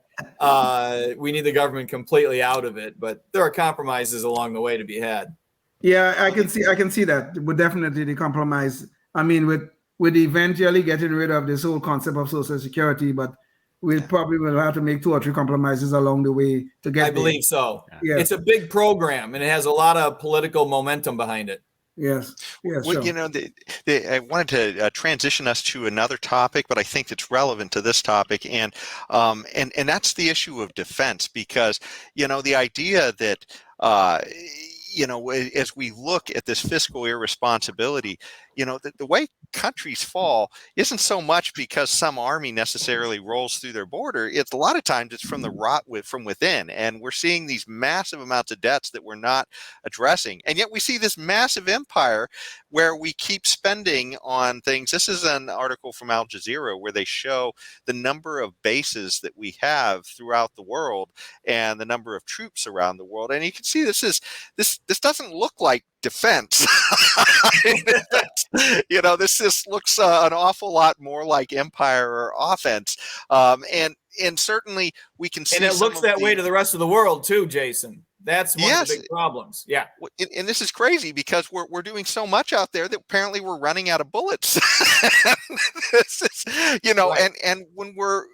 we need the government completely out of it, but there are compromises along the way to be had. Yeah, I can see that. But definitely the compromise. I mean, with eventually getting rid of this whole concept of Social Security, but we probably will have to make 2 or 3 compromises along the way to get. I believe so. Yeah. It's a big program, and it has a lot of political momentum behind it. Yes. Yes. Well, sure. I wanted to transition us to another topic, but I think it's relevant to this topic, and that's the issue of defense, because the idea that as we look at this fiscal irresponsibility, the way countries fall isn't so much because some army necessarily rolls through their border. It's a lot of times it's from the rot from within, and we're seeing these massive amounts of debts that we're not addressing, and yet we see this massive empire where we keep spending on things. This is an article from Al Jazeera where they show the number of bases that we have throughout the world and the number of troops around the world, and you can see this doesn't look like defense. This just looks an awful lot more like empire or offense. And certainly we can see. And it looks that way to the rest of the world too, Jason. That's one of the Yes. big problems. Yeah. And this is crazy because we're doing so much out there that apparently we're running out of bullets. This is, Right. and when we're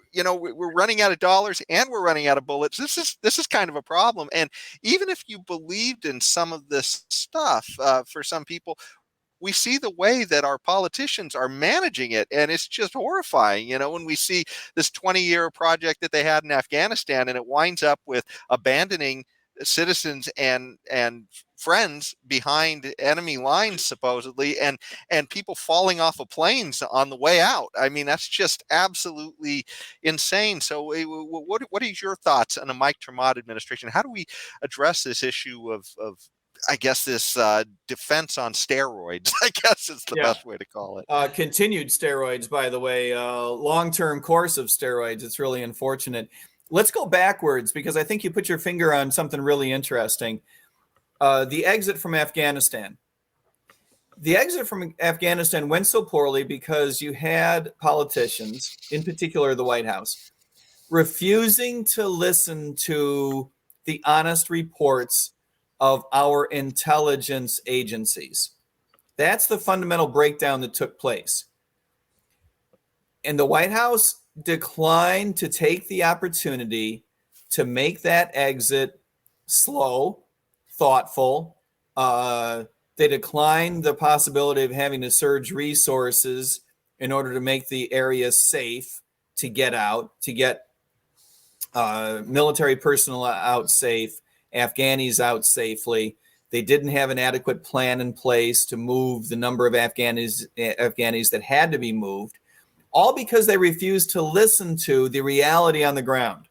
running out of dollars and we're running out of bullets, this is kind of a problem. And even if you believed in some of this stuff, for some people, we see the way that our politicians are managing it, and it's just horrifying. When we see this 20-year project that they had in Afghanistan, and it winds up with abandoning citizens and friends behind enemy lines, supposedly, and people falling off of planes on the way out. I mean, that's just absolutely insane. So what is your thoughts on the ter Maat administration? How do we address this issue of I guess this defense on steroids, I guess is the best way to call it. Continued steroids, by the way, long-term course of steroids. It's really unfortunate. Let's go backwards, because I think you put your finger on something really interesting. The exit from Afghanistan. The exit from Afghanistan went so poorly because you had politicians, in particular the White House, refusing to listen to the honest reports of our intelligence agencies. That's the fundamental breakdown that took place. And the White House declined to take the opportunity to make that exit slow, thoughtful. They declined the possibility of having to surge resources in order to make the area safe to get out, to get military personnel out safe, Afghanis out safely. They didn't have an adequate plan in place to move the number of Afghanis that had to be moved, all because they refused to listen to the reality on the ground.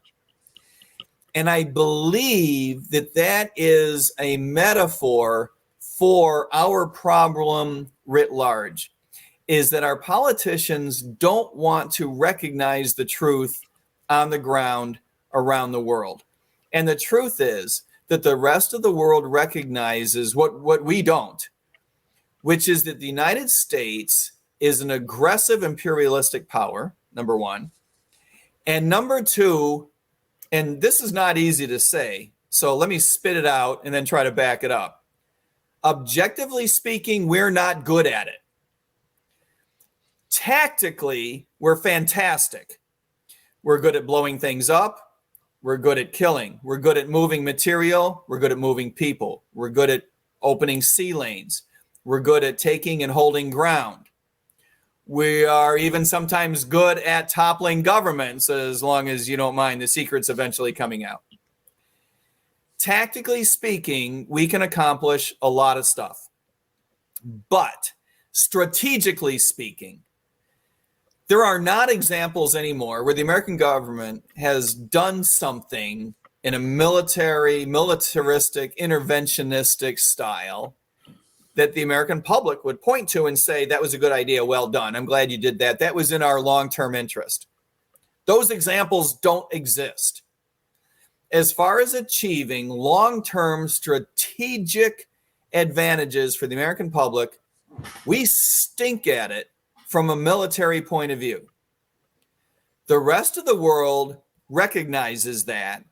And I believe that that is a metaphor for our problem writ large, is that our politicians don't want to recognize the truth on the ground around the world. And the truth is that the rest of the world recognizes what we don't, which is that the United States is an aggressive imperialistic power, number one. And number two, and this is not easy to say, so let me spit it out and then try to back it up. Objectively speaking, we're not good at it. Tactically, we're fantastic. We're good at blowing things up. We're good at killing. We're good at moving material. We're good at moving people. We're good at opening sea lanes. We're good at taking and holding ground. We are even sometimes good at toppling governments, as long as you don't mind the secrets eventually coming out. Tactically speaking, we can accomplish a lot of stuff. But strategically speaking, there are not examples anymore where the American government has done something in a militaristic, interventionistic style that the American public would point to and say, that was a good idea, well done, I'm glad you did that. That was in our long-term interest. Those examples don't exist. As far as achieving long-term strategic advantages for the American public, we stink at it from a military point of view. The rest of the world recognizes that,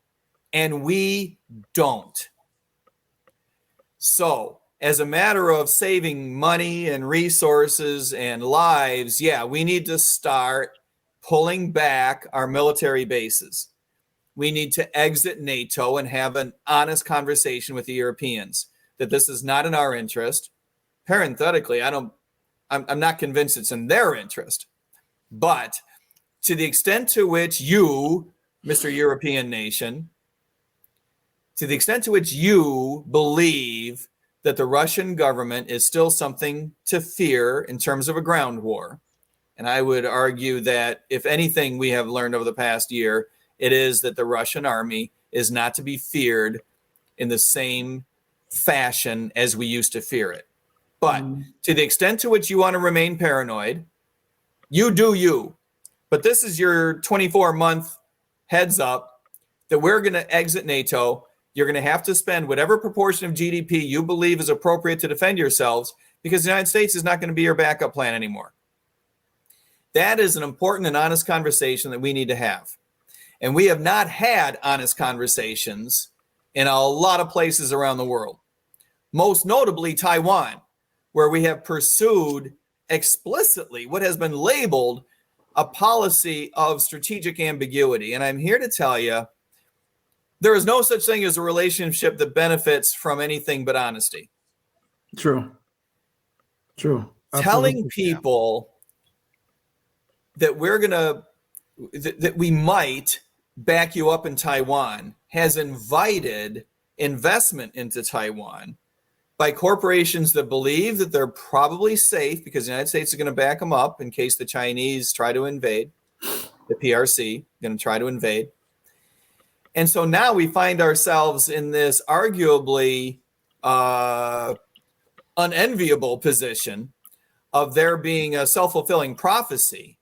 and we don't. So, as a matter of saving money and resources and lives, yeah, we need to start pulling back our military bases. We need to exit NATO and have an honest conversation with the Europeans that this is not in our interest. Parenthetically, I'm not convinced it's in their interest. But to the extent to which you, Mr. European nation, to the extent to which you believe that the Russian government is still something to fear in terms of a ground war, and I would argue that if anything we have learned over the past year, it is that the Russian army is not to be feared in the same fashion as we used to fear it. But to the extent to which you want to remain paranoid, you do you. But this is your 24-month heads up that we're going to exit NATO. You're going to have to spend whatever proportion of GDP you believe is appropriate to defend yourselves, because the United States is not going to be your backup plan anymore. That is an important and honest conversation that we need to have. And we have not had honest conversations in a lot of places around the world, most notably Taiwan, where we have pursued explicitly what has been labeled a policy of strategic ambiguity. And I'm here to tell you, there is no such thing as a relationship that benefits from anything but honesty. True. Absolutely. Telling people that that we might back you up in Taiwan has invited investment into Taiwan by corporations that believe that they're probably safe because the United States is going to back them up in case the Chinese try to invade, the PRC going to try to invade. And so now we find ourselves in this arguably unenviable position of there being a self-fulfilling prophecy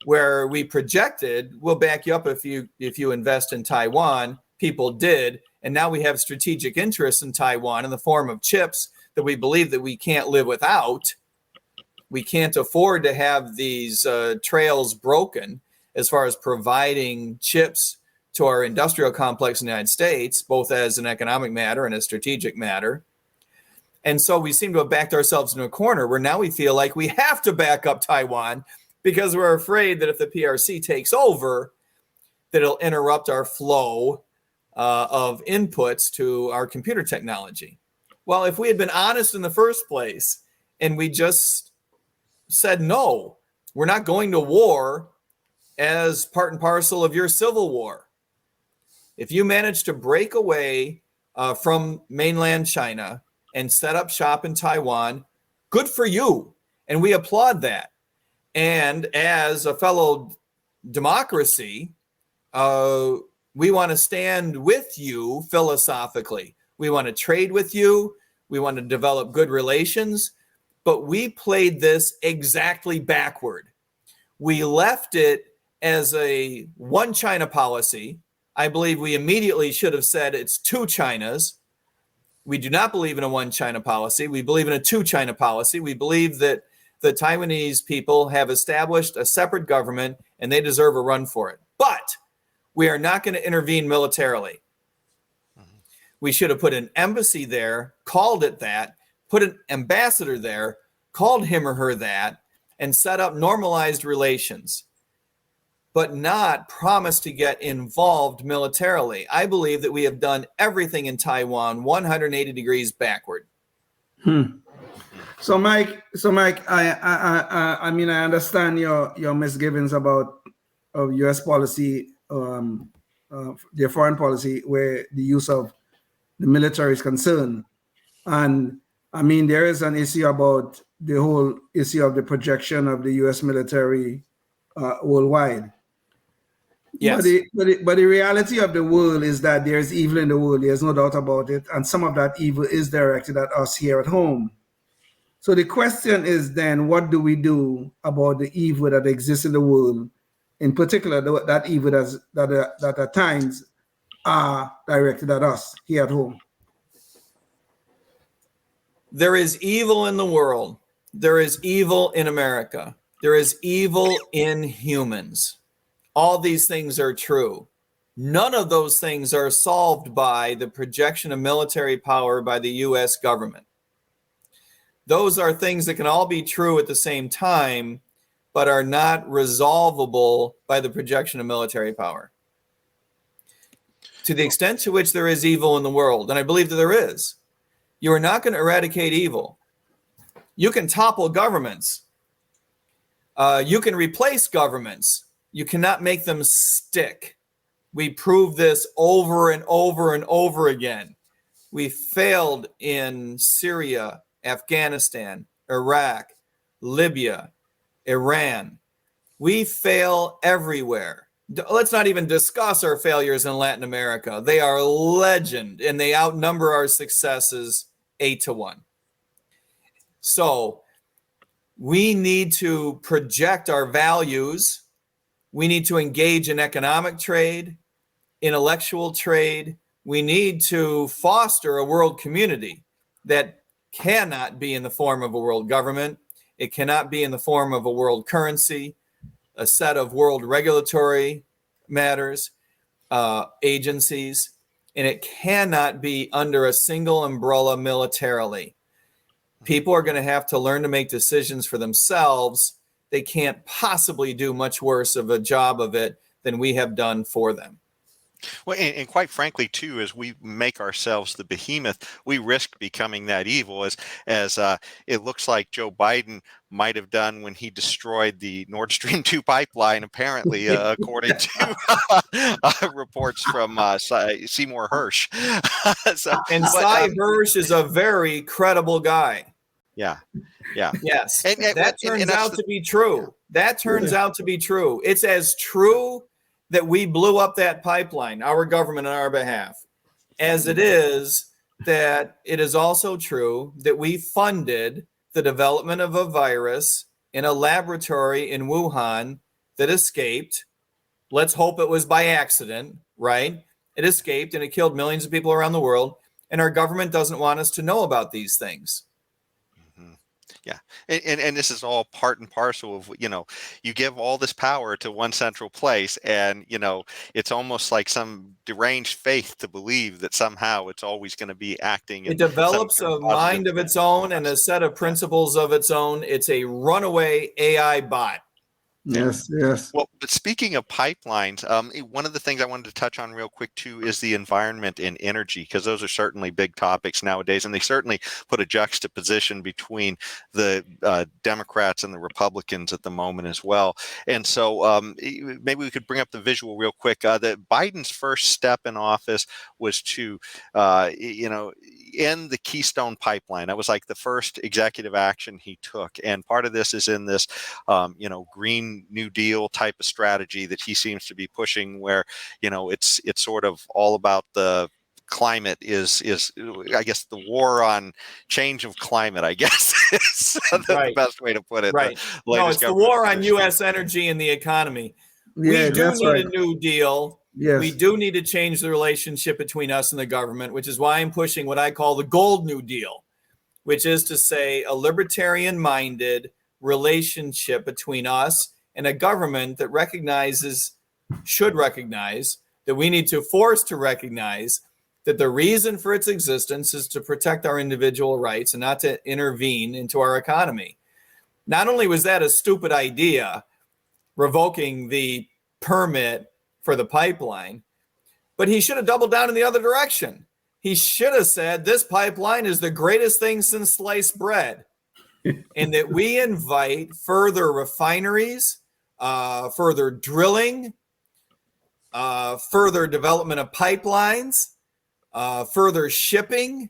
where we projected we'll back you up if you invest in Taiwan. People did, and now we have strategic interests in Taiwan in the form of chips that we believe that we can't live without. We can't afford to have these trails broken as far as providing chips to our industrial complex in the United States, both as an economic matter and a strategic matter. And so we seem to have backed ourselves into a corner where now we feel like we have to back up Taiwan because we're afraid that if the PRC takes over, that it'll interrupt our flow of inputs to our computer technology. Well, if we had been honest in the first place and we just said, no, we're not going to war as part and parcel of your civil war. If you manage to break away from mainland China and set up shop in Taiwan, good for you. And we applaud that. And as a fellow democracy, we want to stand with you philosophically. We want to trade with you. We want to develop good relations. But we played this exactly backward. We left it as a one China policy. I believe we immediately should have said it's two Chinas. We do not believe in a one China policy. We believe in a two China policy. We believe that the Taiwanese people have established a separate government and they deserve a run for it. But we are not going to intervene militarily. We should have put an embassy there, called it that, put an ambassador there, called him or her that, and set up normalized relations, but not promise to get involved militarily. I believe that we have done everything in Taiwan 180 degrees backward. So Mike, I mean, I understand your misgivings about U.S. policy, their foreign policy, where the use of the military is concerned. And I mean, there is an issue about the whole issue of the projection of the U.S. military worldwide. Yes. But the reality of the world is that there's evil in the world. There's no doubt about it. And some of that evil is directed at us here at home. So the question is then, what do we do about the evil that exists in the world? In particular, that evil that at times are directed at us here at home. There is evil in the world. There is evil in America. There is evil in humans. All these things are true. None of those things are solved by the projection of military power by the U.S. government. Those are things that can all be true at the same time, but are not resolvable by the projection of military power. To the extent to which there is evil in the world, and I believe that there is, you are not going to eradicate evil. You can topple governments. You can replace governments. You cannot make them stick. We proved this over and over and over again. We failed in Syria, Afghanistan, Iraq, Libya, Iran. We fail everywhere. Let's not even discuss our failures in Latin America. They are legend, and they outnumber our successes 8-1. So we need to project our values. We need to engage in economic trade, intellectual trade. We need to foster a world community that cannot be in the form of a world government. It cannot be in the form of a world currency, a set of world regulatory matters, agencies. and it cannot be under a single umbrella militarily. People are going to have to learn to make decisions for themselves. They can't possibly do much worse of a job of it than we have done for them. Well, and quite frankly, too, as we make ourselves the behemoth, we risk becoming that evil, as it looks like Joe Biden might have done when he destroyed the Nord Stream 2 pipeline, apparently, according to reports from Seymour Hersh. And Cy Hersh is a very credible guy. Yeah. Yes, and that turns out to be true. That turns out to be true. It's as true that we blew up that pipeline, our government on our behalf, as it is that it is also true that we funded the development of a virus in a laboratory in Wuhan that escaped. Let's hope it was by accident, right? It escaped and it killed millions of people around the world, and our government doesn't want us to know about these things. Yeah. And this is all part and parcel of, you give all this power to one central place, and, it's almost like some deranged faith to believe that somehow it's always going to be acting. It develops a mind of its own and a set of principles of its own. It's a runaway AI bot. Yes. Well, but speaking of pipelines, one of the things I wanted to touch on real quick too is the environment and energy, because those are certainly big topics nowadays, and they certainly put a juxtaposition between the Democrats and the Republicans at the moment as well. And so maybe we could bring up the visual real quick. That Biden's first step in office was to, end the Keystone Pipeline. That was like the first executive action he took, and part of this is in this, Green New Deal type of strategy that he seems to be pushing, where it's sort of all about the climate is I guess the war on change of climate, I guess is the best way to put it. Right. No, it's the war on U.S. energy and the economy. Yeah, we do need right. a New Deal. Yes. We do need to change the relationship between us and the government, which is why I'm pushing what I call the Gold New Deal, which is to say a libertarian-minded relationship between us and a government that should recognize that we need to force to recognize that the reason for its existence is to protect our individual rights and not to intervene into our economy. Not only was that a stupid idea, revoking the permit for the pipeline, but he should have doubled down in the other direction. He should have said this pipeline is the greatest thing since sliced bread, and that we invite further refineries, further drilling, further development of pipelines, further shipping,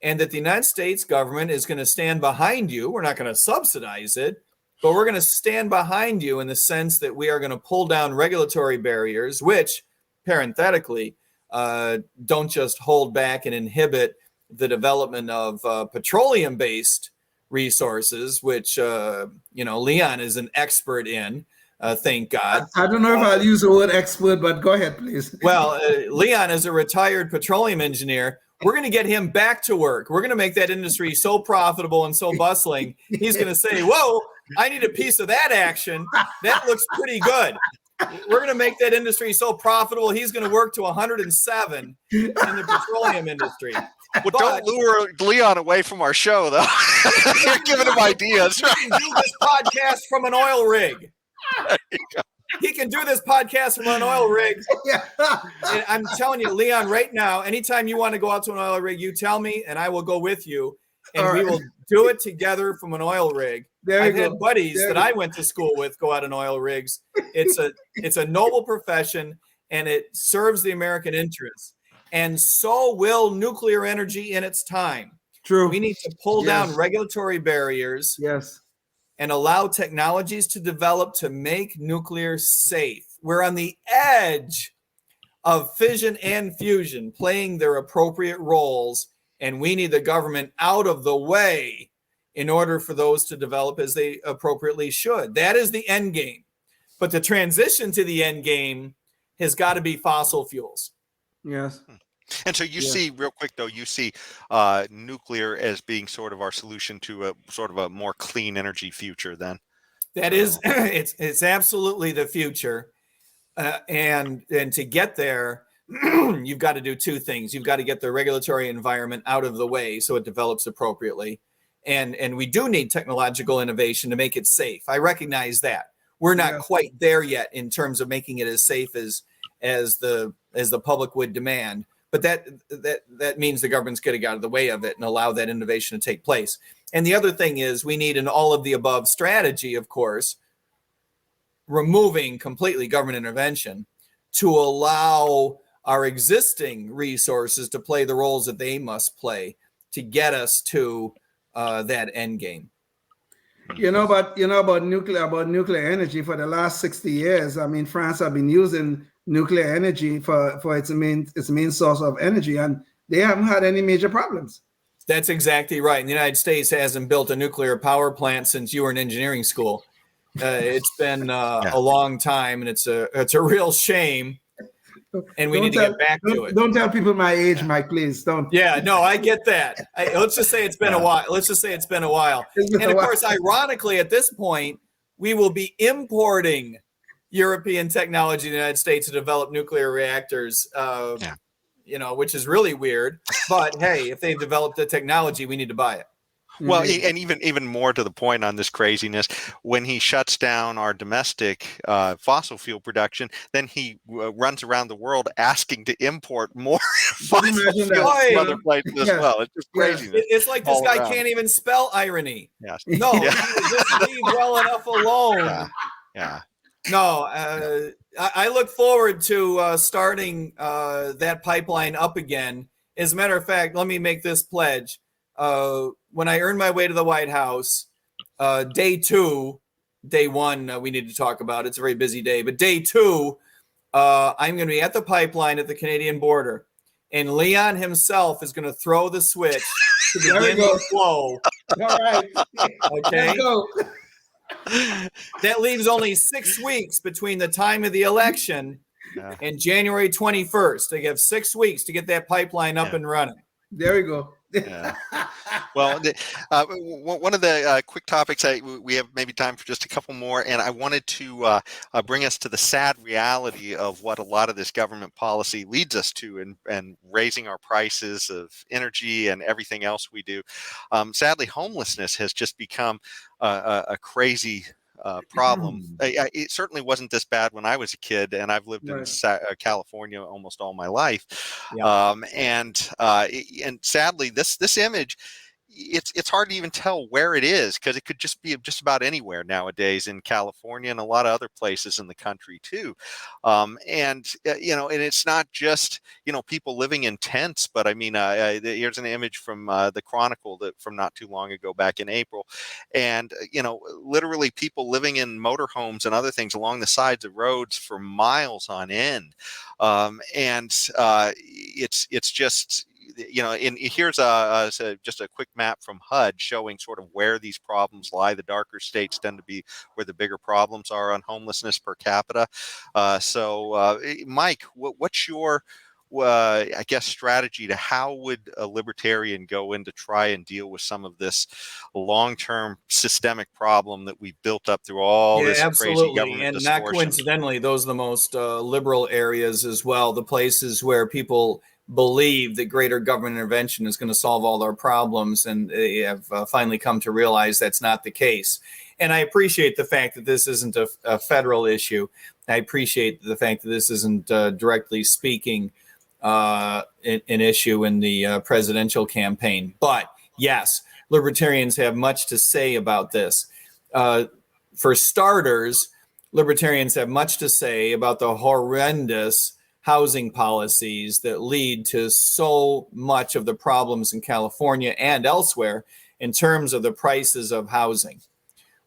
and that the United States government is going to stand behind you. We're not going to subsidize it, but we're going to stand behind you in the sense that we are going to pull down regulatory barriers, which, parenthetically, don't just hold back and inhibit the development of petroleum-based resources, which Leon is an expert in. Thank God. I don't know if I'll use the word expert, but go ahead, please. Well, Leon is a retired petroleum engineer. We're going to get him back to work. We're going to make that industry so profitable and so bustling. He's going to say, whoa, I need a piece of that action. That looks pretty good. We're going to make that industry so profitable. He's going to work to 107 in the petroleum industry. Well, don't lure Leon away from our show, though. You're giving him ideas. He can do this podcast from an oil rig. He can do this podcast from an oil rig. And I'm telling you, Leon, right now, anytime you want to go out to an oil rig, you tell me, and I will go with you, and we will do it together from an oil rig. I've had buddies that I went to school with go out on oil rigs. It's a noble profession, and it serves the American interest. And so will nuclear energy in its time. True. We need to pull down regulatory barriers. Yes. And allow technologies to develop to make nuclear safe. We're on the edge of fission and fusion playing their appropriate roles, and we need the government out of the way in order for those to develop as they appropriately should. That is the end game. But the transition to the end game has got to be fossil fuels. Yes. And so you see, real quick though, you see nuclear as being sort of our solution to a sort of a more clean energy future then? That is, it's absolutely the future. And to get there, you've got to do two things. You've got to get the regulatory environment out of the way so it develops appropriately. And we do need technological innovation to make it safe. I recognize that. We're not quite there yet in terms of making it as safe as the public would demand. But that means the government's got to get out of the way of it and allow that innovation to take place. And the other thing is we need an all of the above strategy, of course, removing completely government intervention to allow our existing resources to play the roles that they must play to get us to that end game. About nuclear energy for the last 60 years. I mean, France have been using nuclear energy for its main source of energy, and they haven't had any major problems. That's exactly right. And the United States hasn't built a nuclear power plant since you were in engineering school. It's been a long time, and it's a real shame. And we need to get back to it. Don't tell people my age, Mike, please. Don't. Yeah, no, I get that. Let's just say it's been a while. And of course, ironically, at this point, we will be importing European technology in the United States to develop nuclear reactors, which is really weird. But hey, if they've developed the technology, we need to buy it. Well, and even more to the point on this craziness, when he shuts down our domestic fossil fuel production, then he runs around the world asking to import more fossil fuel from other places as well. It's just craziness. It's like this guy can't even spell irony. Yes. No, just leave well enough alone. Yeah. No, I look forward to starting that pipeline up again. As a matter of fact, let me make this pledge. When I earn my way to the White House, day one, we need to talk about. It's a very busy day, but day two, I'm going to be at the pipeline at the Canadian border, and Leon himself is going to throw the switch to begin the flow. All right. Okay. Let's go. That leaves only 6 weeks between the time of the election and January 21st. They have 6 weeks to get that pipeline up and running. There we go. Yeah. Well, one of the quick topics, we have maybe time for just a couple more, and I wanted to bring us to the sad reality of what a lot of this government policy leads us to, and raising our prices of energy and everything else we do. Sadly, homelessness has just become a crazy problem. It certainly wasn't this bad when I was a kid, and I've lived in California almost all my life. And sadly, this image, it's hard to even tell where it is, because it could just be just about anywhere nowadays in California and a lot of other places in the country too. And it's not just people living in tents, but I mean, here's an image from the Chronicle from not too long ago, back in April, and literally people living in motorhomes and other things along the sides of roads for miles on end. It's just. Here's just a quick map from HUD showing sort of where these problems lie. The darker states tend to be where the bigger problems are on homelessness per capita. So, Mike, what's your, I guess, strategy to how would a libertarian go in to try and deal with some of this long-term systemic problem that we built up through all this crazy government distortion? And not coincidentally, those are the most liberal areas as well, the places where people believe that greater government intervention is going to solve all our problems, and they have finally come to realize that's not the case. And I appreciate the fact that this isn't a federal issue. I appreciate the fact that this isn't directly speaking an issue in the presidential campaign. But yes, libertarians have much to say about this. For starters, libertarians have much to say about the horrendous housing policies that lead to so much of the problems in California and elsewhere in terms of the prices of housing.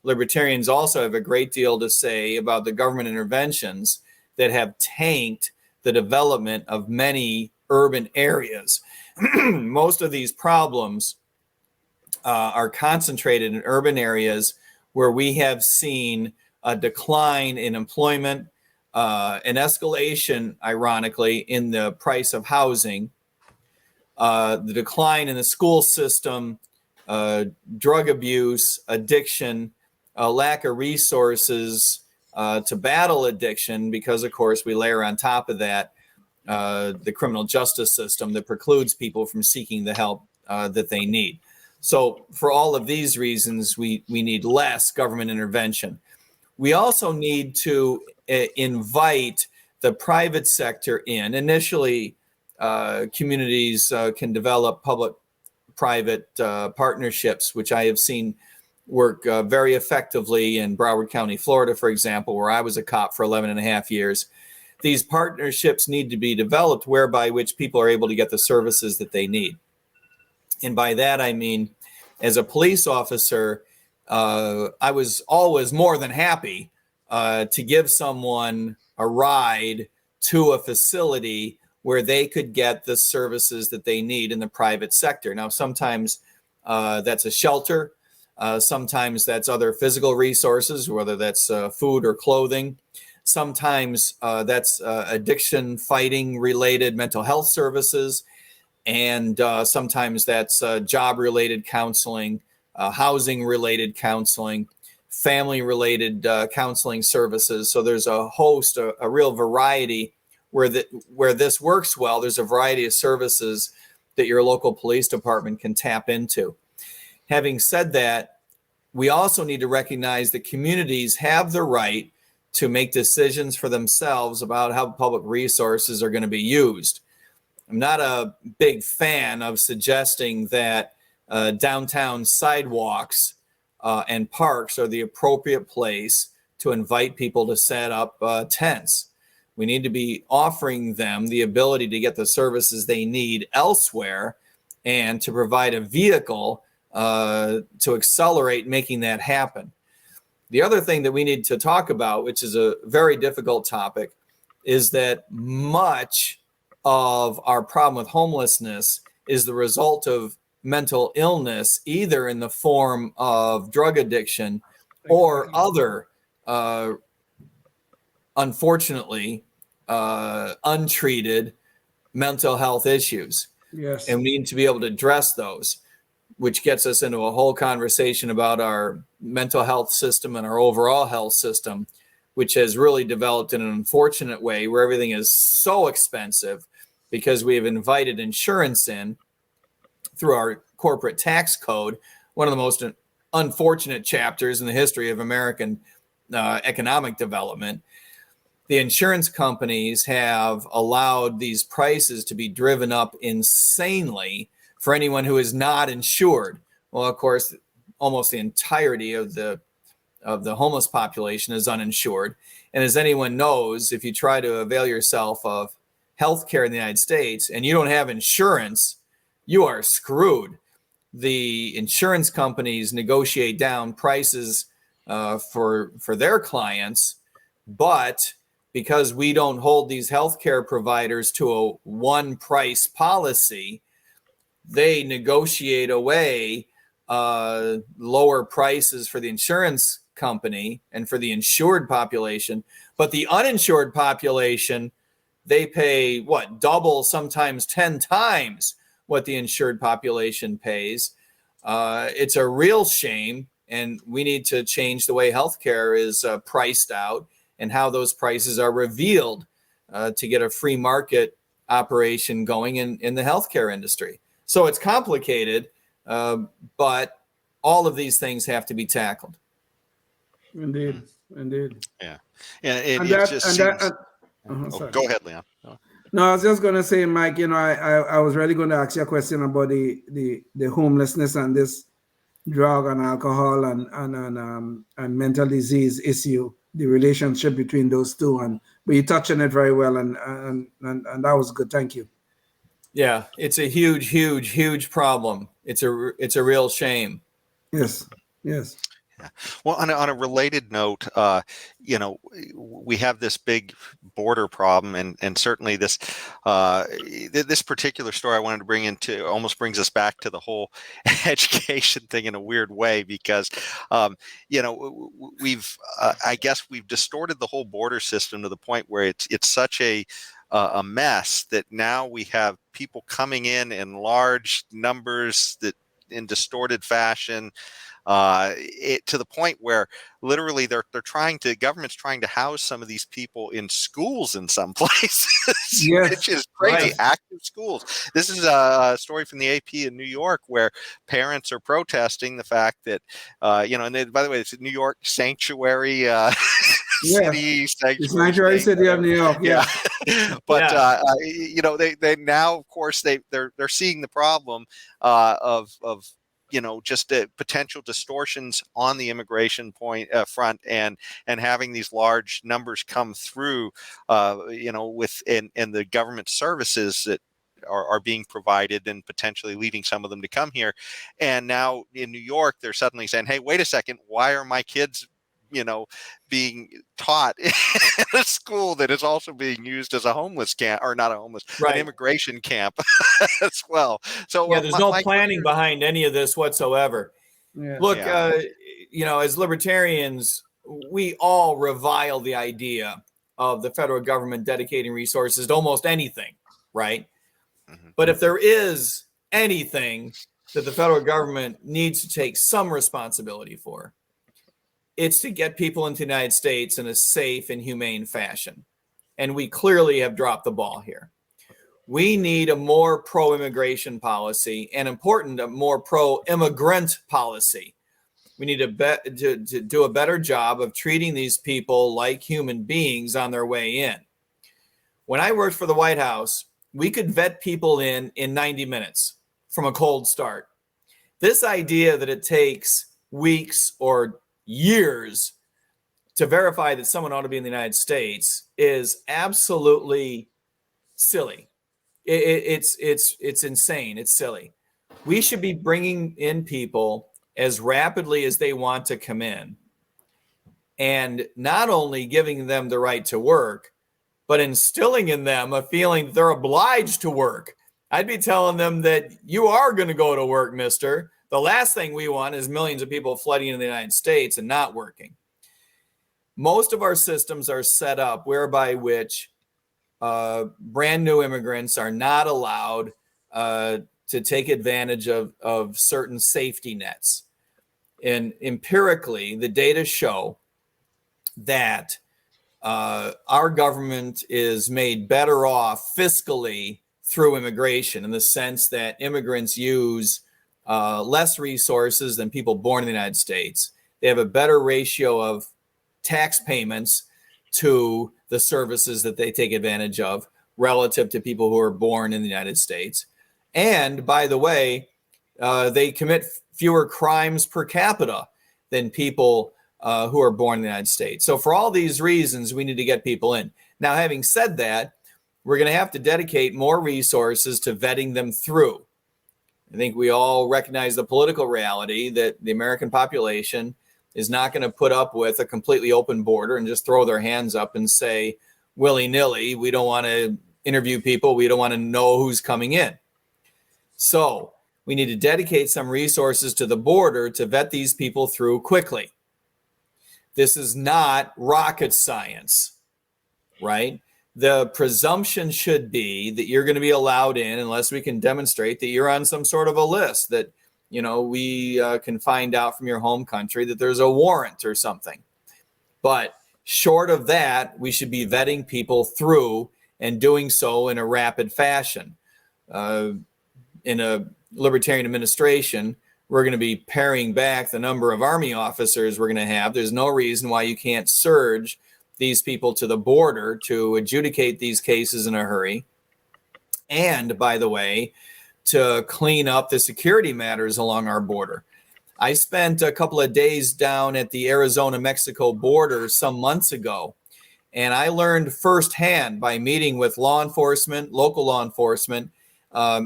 Libertarians also have a great deal to say about the government interventions that have tanked the development of many urban areas. Most of these problems are concentrated in urban areas where we have seen a decline in employment, an escalation, ironically, in the price of housing, the decline in the school system, drug abuse, addiction, lack of resources to battle addiction, because, of course, we layer on top of that the criminal justice system that precludes people from seeking the help that they need. So for all of these reasons, we need less government intervention. We also need to invite the private sector in. Initially, communities can develop public-private partnerships, which I have seen work very effectively in Broward County, Florida, for example, where I was a cop for 11 and a half years. These partnerships need to be developed whereby which people are able to get the services that they need. And by that, I mean, as a police officer, I was always more than happy to give someone a ride to a facility where they could get the services that they need in the private sector. Now, sometimes that's a shelter. Sometimes that's other physical resources, whether that's food or clothing. Sometimes that's addiction fighting related mental health services. And sometimes that's job-related counseling, housing-related counseling, family-related counseling services. So there's a host, a real variety where this works well. There's a variety of services that your local police department can tap into. Having said that, we also need to recognize that communities have the right to make decisions for themselves about how public resources are going to be used. I'm not a big fan of suggesting that downtown sidewalks and parks are the appropriate place to invite people to set up tents. We need to be offering them the ability to get the services they need elsewhere and to provide a vehicle to accelerate making that happen. The other thing that we need to talk about, which is a very difficult topic, is that much of our problem with homelessness is the result of mental illness, either in the form of drug addiction or other, unfortunately, untreated mental health issues. Yes. And we need to be able to address those, which gets us into a whole conversation about our mental health system and our overall health system, which has really developed in an unfortunate way where everything is so expensive because we have invited insurance in through our corporate tax code, one of the most unfortunate chapters in the history of American economic development. The insurance companies have allowed these prices to be driven up insanely for anyone who is not insured. Well, of course, almost the entirety of the homeless population is uninsured. And as anyone knows, if you try to avail yourself of health care in the United States and you don't have insurance, you are screwed. The insurance companies negotiate down prices for their clients, but because we don't hold these healthcare providers to a one price policy, they negotiate away lower prices for the insurance company and for the insured population. But the uninsured population, they pay double, sometimes 10 times what the insured population pays. It's a real shame, and we need to change the way healthcare is priced out and how those prices are revealed to get a free market operation going in the healthcare industry. So it's complicated, but all of these things have to be tackled. Indeed. Yeah. Go ahead, Leon. No, I was just going to say, Mike, I was really going to ask you a question about the homelessness and this drug and alcohol and mental disease issue, the relationship between those two. But you touched on it very well, and that was good. Thank you. Yeah, it's a huge problem. It's a real shame. Yes. Yeah. Well, on a related note, we have this big border problem, and certainly this particular story I wanted to bring into almost brings us back to the whole education thing in a weird way, because I guess we've distorted the whole border system to the point where it's such a mess that now we have people coming in large numbers that in distorted fashion, to the point where literally government's trying to house some of these people in schools in some places, Yes, which is crazy. right. Active schools. This is a story from the AP in New York where parents are protesting the fact that, and by the way, it's a New York sanctuary city, it's sanctuary sanctuary state, city of whatever. New York. Yeah. But Yeah. they now, of course, they're seeing the problem of just potential distortions on the immigration front, and having these large numbers come through, with and the government services that are being provided, and potentially leading some of them to come here. And now in New York, they're suddenly saying, hey, wait a second, why are my kids being taught in a school that is also being used as a homeless camp, or not a homeless, an Right. immigration camp as well. So Yeah, there's no planning behind any of this whatsoever. Yeah. Look, Yeah. as libertarians, we all revile the idea of the federal government dedicating resources to almost anything, right? Mm-hmm. But if there is anything that the federal government needs to take some responsibility for, it's to get people into the United States in a safe and humane fashion. And we clearly have dropped the ball here. We need a more pro-immigration policy, and a more pro-immigrant policy. We need to do a better job of treating these people like human beings on their way in. When I worked for the White House, we could vet people in 90 minutes from a cold start. This idea that it takes weeks or years to verify that someone ought to be in the United States is absolutely silly. It's insane. It's silly. We should be bringing in people as rapidly as they want to come in, and not only giving them the right to work, but instilling in them a feeling that they're obliged to work. I'd be telling them that you are going to go to work, mister. The last thing we want is millions of people flooding into the United States and not working. Most of our systems are set up whereby which brand new immigrants are not allowed to take advantage of certain safety nets. And empirically, the data show that our government is made better off fiscally through immigration, in the sense that immigrants use less resources than people born in the United States. They have a better ratio of tax payments to the services that they take advantage of relative to people who are born in the United States. And by the way, they commit fewer crimes per capita than people who are born in the United States. So for all these reasons, we need to get people in. Now, having said that, we're going to have to dedicate more resources to vetting them through. I think we all recognize the political reality that the American population is not going to put up with a completely open border and just throw their hands up and say, willy-nilly, we don't want to interview people, we don't want to know who's coming in. So we need to dedicate some resources to the border to vet these people through quickly. This is not rocket science, right? The presumption should be that you're going to be allowed in unless we can demonstrate that you're on some sort of a list, that, we can find out from your home country that there's a warrant or something. But short of that, we should be vetting people through and doing so in a rapid fashion. In a libertarian administration, we're going to be paring back the number of Army officers we're going to have. There's no reason why you can't surge these people to the border to adjudicate these cases in a hurry. And by the way, to clean up the security matters along our border. I spent a couple of days down at the Arizona-Mexico border some months ago, and I learned firsthand by meeting with law enforcement, local law enforcement,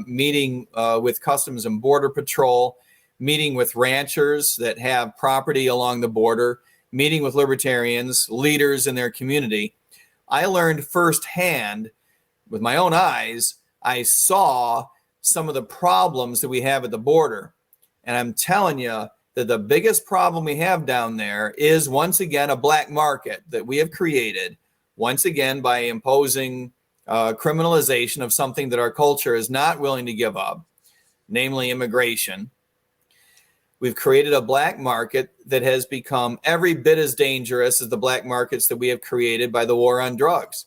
meeting with Customs and Border Patrol, meeting with ranchers that have property along the border, meeting with libertarians, leaders in their community. I learned firsthand with my own eyes. I saw some of the problems that we have at the border. And I'm telling you that the biggest problem we have down there is, once again, a black market that we have created, once again, by imposing criminalization of something that our culture is not willing to give up, namely immigration. We've created a black market that has become every bit as dangerous as the black markets that we have created by the war on drugs.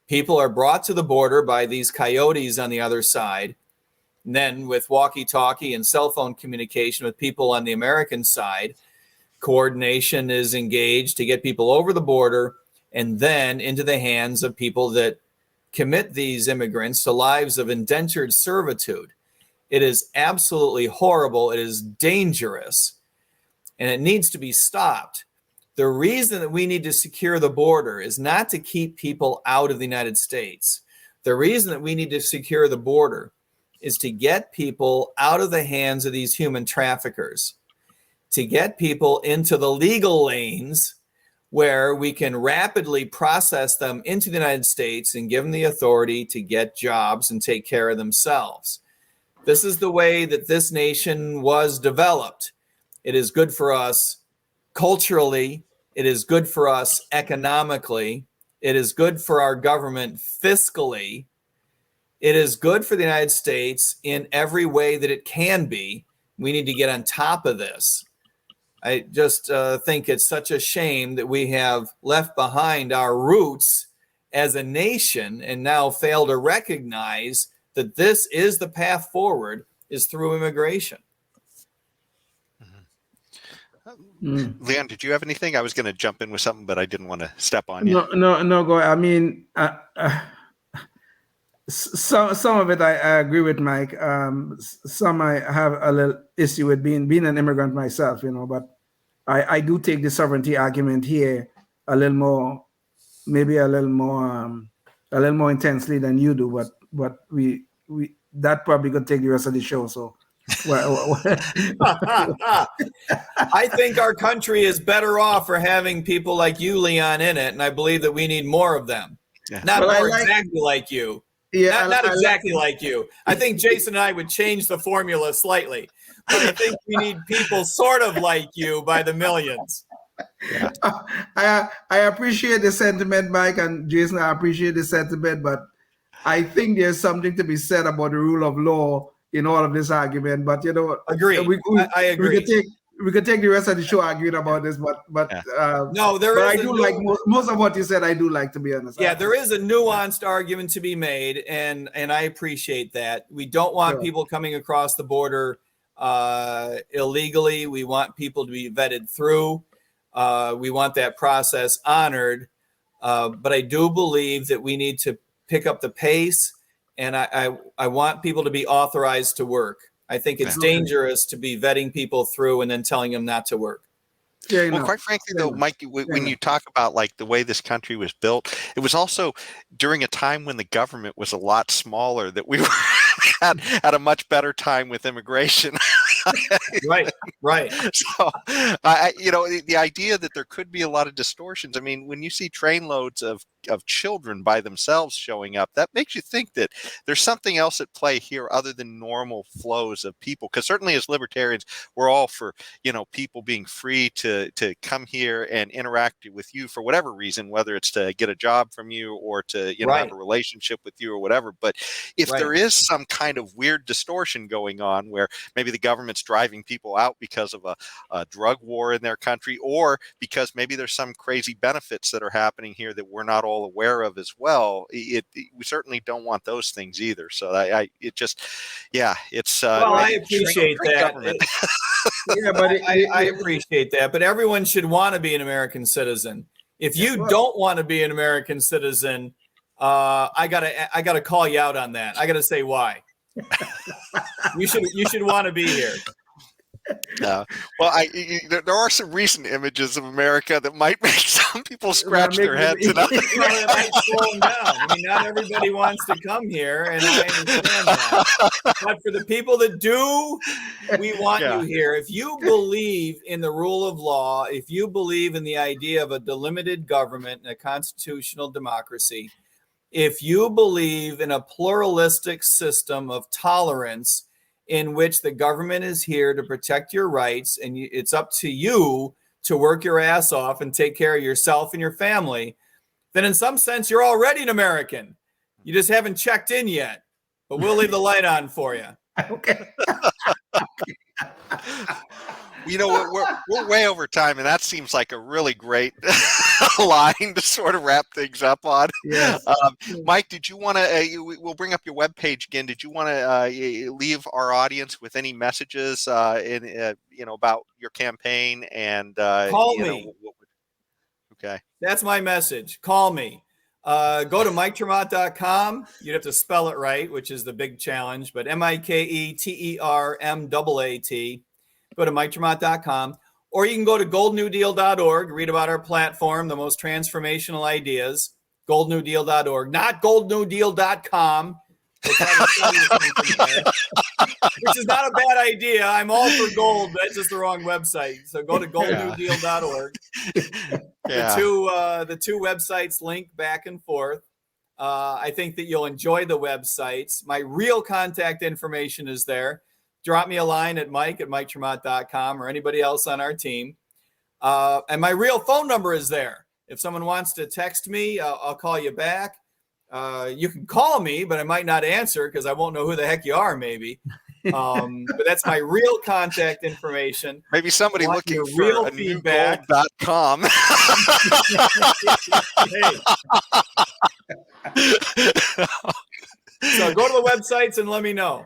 People are brought to the border by these coyotes on the other side. And then with walkie-talkie and cell phone communication with people on the American side, coordination is engaged to get people over the border and then into the hands of people that commit these immigrants to lives of indentured servitude. It is absolutely horrible. It is dangerous, and it needs to be stopped. The reason that we need to secure the border is not to keep people out of the United States. The reason that we need to secure the border is to get people out of the hands of these human traffickers, to get people into the legal lanes where we can rapidly process them into the United States and give them the authority to get jobs and take care of themselves. This is the way that this nation was developed. It is good for us culturally. It is good for us economically. It is good for our government fiscally. It is good for the United States in every way that it can be. We need to get on top of this. I just think it's such a shame that we have left behind our roots as a nation and now fail to recognize that this is the path forward, is through immigration. Leon, did you have anything? I was going to jump in with something, but I didn't want to step on you. No, go ahead. I mean, some of it I agree with Mike. Some I have a little issue with being an immigrant myself, but I do take the sovereignty argument here a little more intensely than you do. But we that probably could take the rest of the show. So, I think our country is better off for having people like you, Leon, in it, and I believe that we need more of them. Yeah. Not more exactly like you. Yeah, not exactly like you. I think Jason and I would change the formula slightly, but I think we need people sort of like you by the millions. Yeah. I appreciate the sentiment, Mike and Jason. I appreciate the sentiment, but I think there's something to be said about the rule of law in all of this argument. But agree. I agree. We could take the rest of the show arguing about this, but no, there but is. I do like most of what you said. I do like, to be honest. Yeah, there is a nuanced argument to be made, and I appreciate that. We don't want people coming across the border illegally. We want people to be vetted through. We want that process honored. But I do believe that we need to pick up the pace, and I want people to be authorized to work. I think it's dangerous to be vetting people through and then telling them not to work. Yeah, well, quite frankly, though, Mike, when you talk about like the way this country was built, it was also during a time when the government was a lot smaller that we were had a much better time with immigration. Right. So, the idea that there could be a lot of distortions. I mean, when you see trainloads of children by themselves showing up, that makes you think that there's something else at play here other than normal flows of people. Because certainly as libertarians, we're all for, people being free to come here and interact with you for whatever reason, whether it's to get a job from you or to, have a relationship with you or whatever. But if there is some kind of weird distortion going on where maybe the government's driving people out because of a drug war in their country, or because maybe there's some crazy benefits that are happening here that we're not all aware of as well, we certainly don't want those things either. So I appreciate that. I appreciate that, but everyone should want to be an American citizen. If you don't want to be an American citizen, I gotta call you out on that. I gotta say why. You should want to be here. Well, there are some recent images of America that might make some people scratch their heads. It might slow them down. I mean, not everybody wants to come here, and I understand that. But for the people that do, we want you here. If you believe in the rule of law, if you believe in the idea of a delimited government and a constitutional democracy, if you believe in a pluralistic system of tolerance in which the government is here to protect your rights, and it's up to you to work your ass off and take care of yourself and your family, then in some sense, you're already an American. You just haven't checked in yet, but we'll leave the light on for you. Okay. we're way over time, and that seems like a really great line to sort of wrap things up on. Yes. Mike, did you want to? We'll bring up your webpage again. Did you want to leave our audience with any messages about your campaign and Call me? Okay, that's my message. Call me. Go to MikeTerMaat.com. You'd have to spell it right, which is the big challenge, but MikeTerMaat. Go to MikeTerMaat.com. Or you can go to goldnewdeal.org, read about our platform, the most transformational ideas, goldnewdeal.org, not goldnewdeal.com, which is not a bad idea. I'm all for gold, but that's just the wrong website. So go to goldnewdeal.org. The two websites link back and forth. I think that you'll enjoy the websites. My real contact information is there. Drop me a line at mike@MikeTerMaat.com or anybody else on our team. And my real phone number is there. If someone wants to text me, I'll call you back. You can call me, but I might not answer because I won't know who the heck you are, maybe. But that's my real contact information. Maybe somebody looking for real a feedback. newgold.com. So go to the websites and let me know.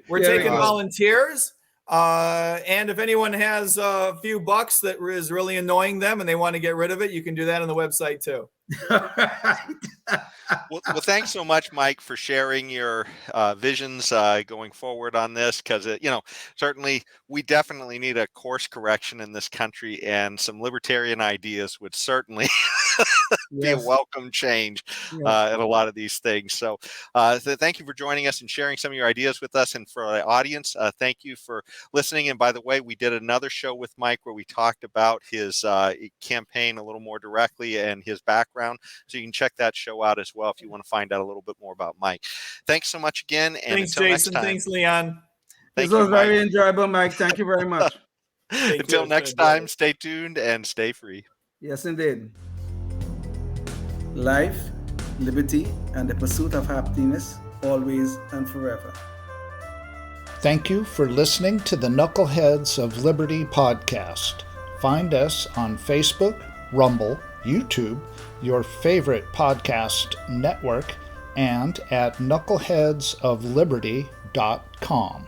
We're taking volunteers. And if anyone has a few bucks that is really annoying them and they want to get rid of it, you can do that on the website too. Well, thanks so much, Mike, for sharing your visions going forward on this, because certainly we definitely need a course correction in this country, and some libertarian ideas would certainly be a welcome change in a lot of these things. So thank you for joining us and sharing some of your ideas with us, and for the audience, thank you for listening. And by the way, we did another show with Mike where we talked about his campaign a little more directly and his background, so you can check that show out as well if you want to find out a little bit more about Mike. Thanks so much again. And thanks, Jason. Thanks, Leon. This was very enjoyable, Mike. Thank you very much. Until next time, stay tuned and stay free. Yes, indeed. Life, liberty, and the pursuit of happiness, always and forever. Thank you for listening to the Knuckleheads of Liberty podcast. Find us on Facebook, Rumble, YouTube, your favorite podcast network, and at knuckleheadsofliberty.com.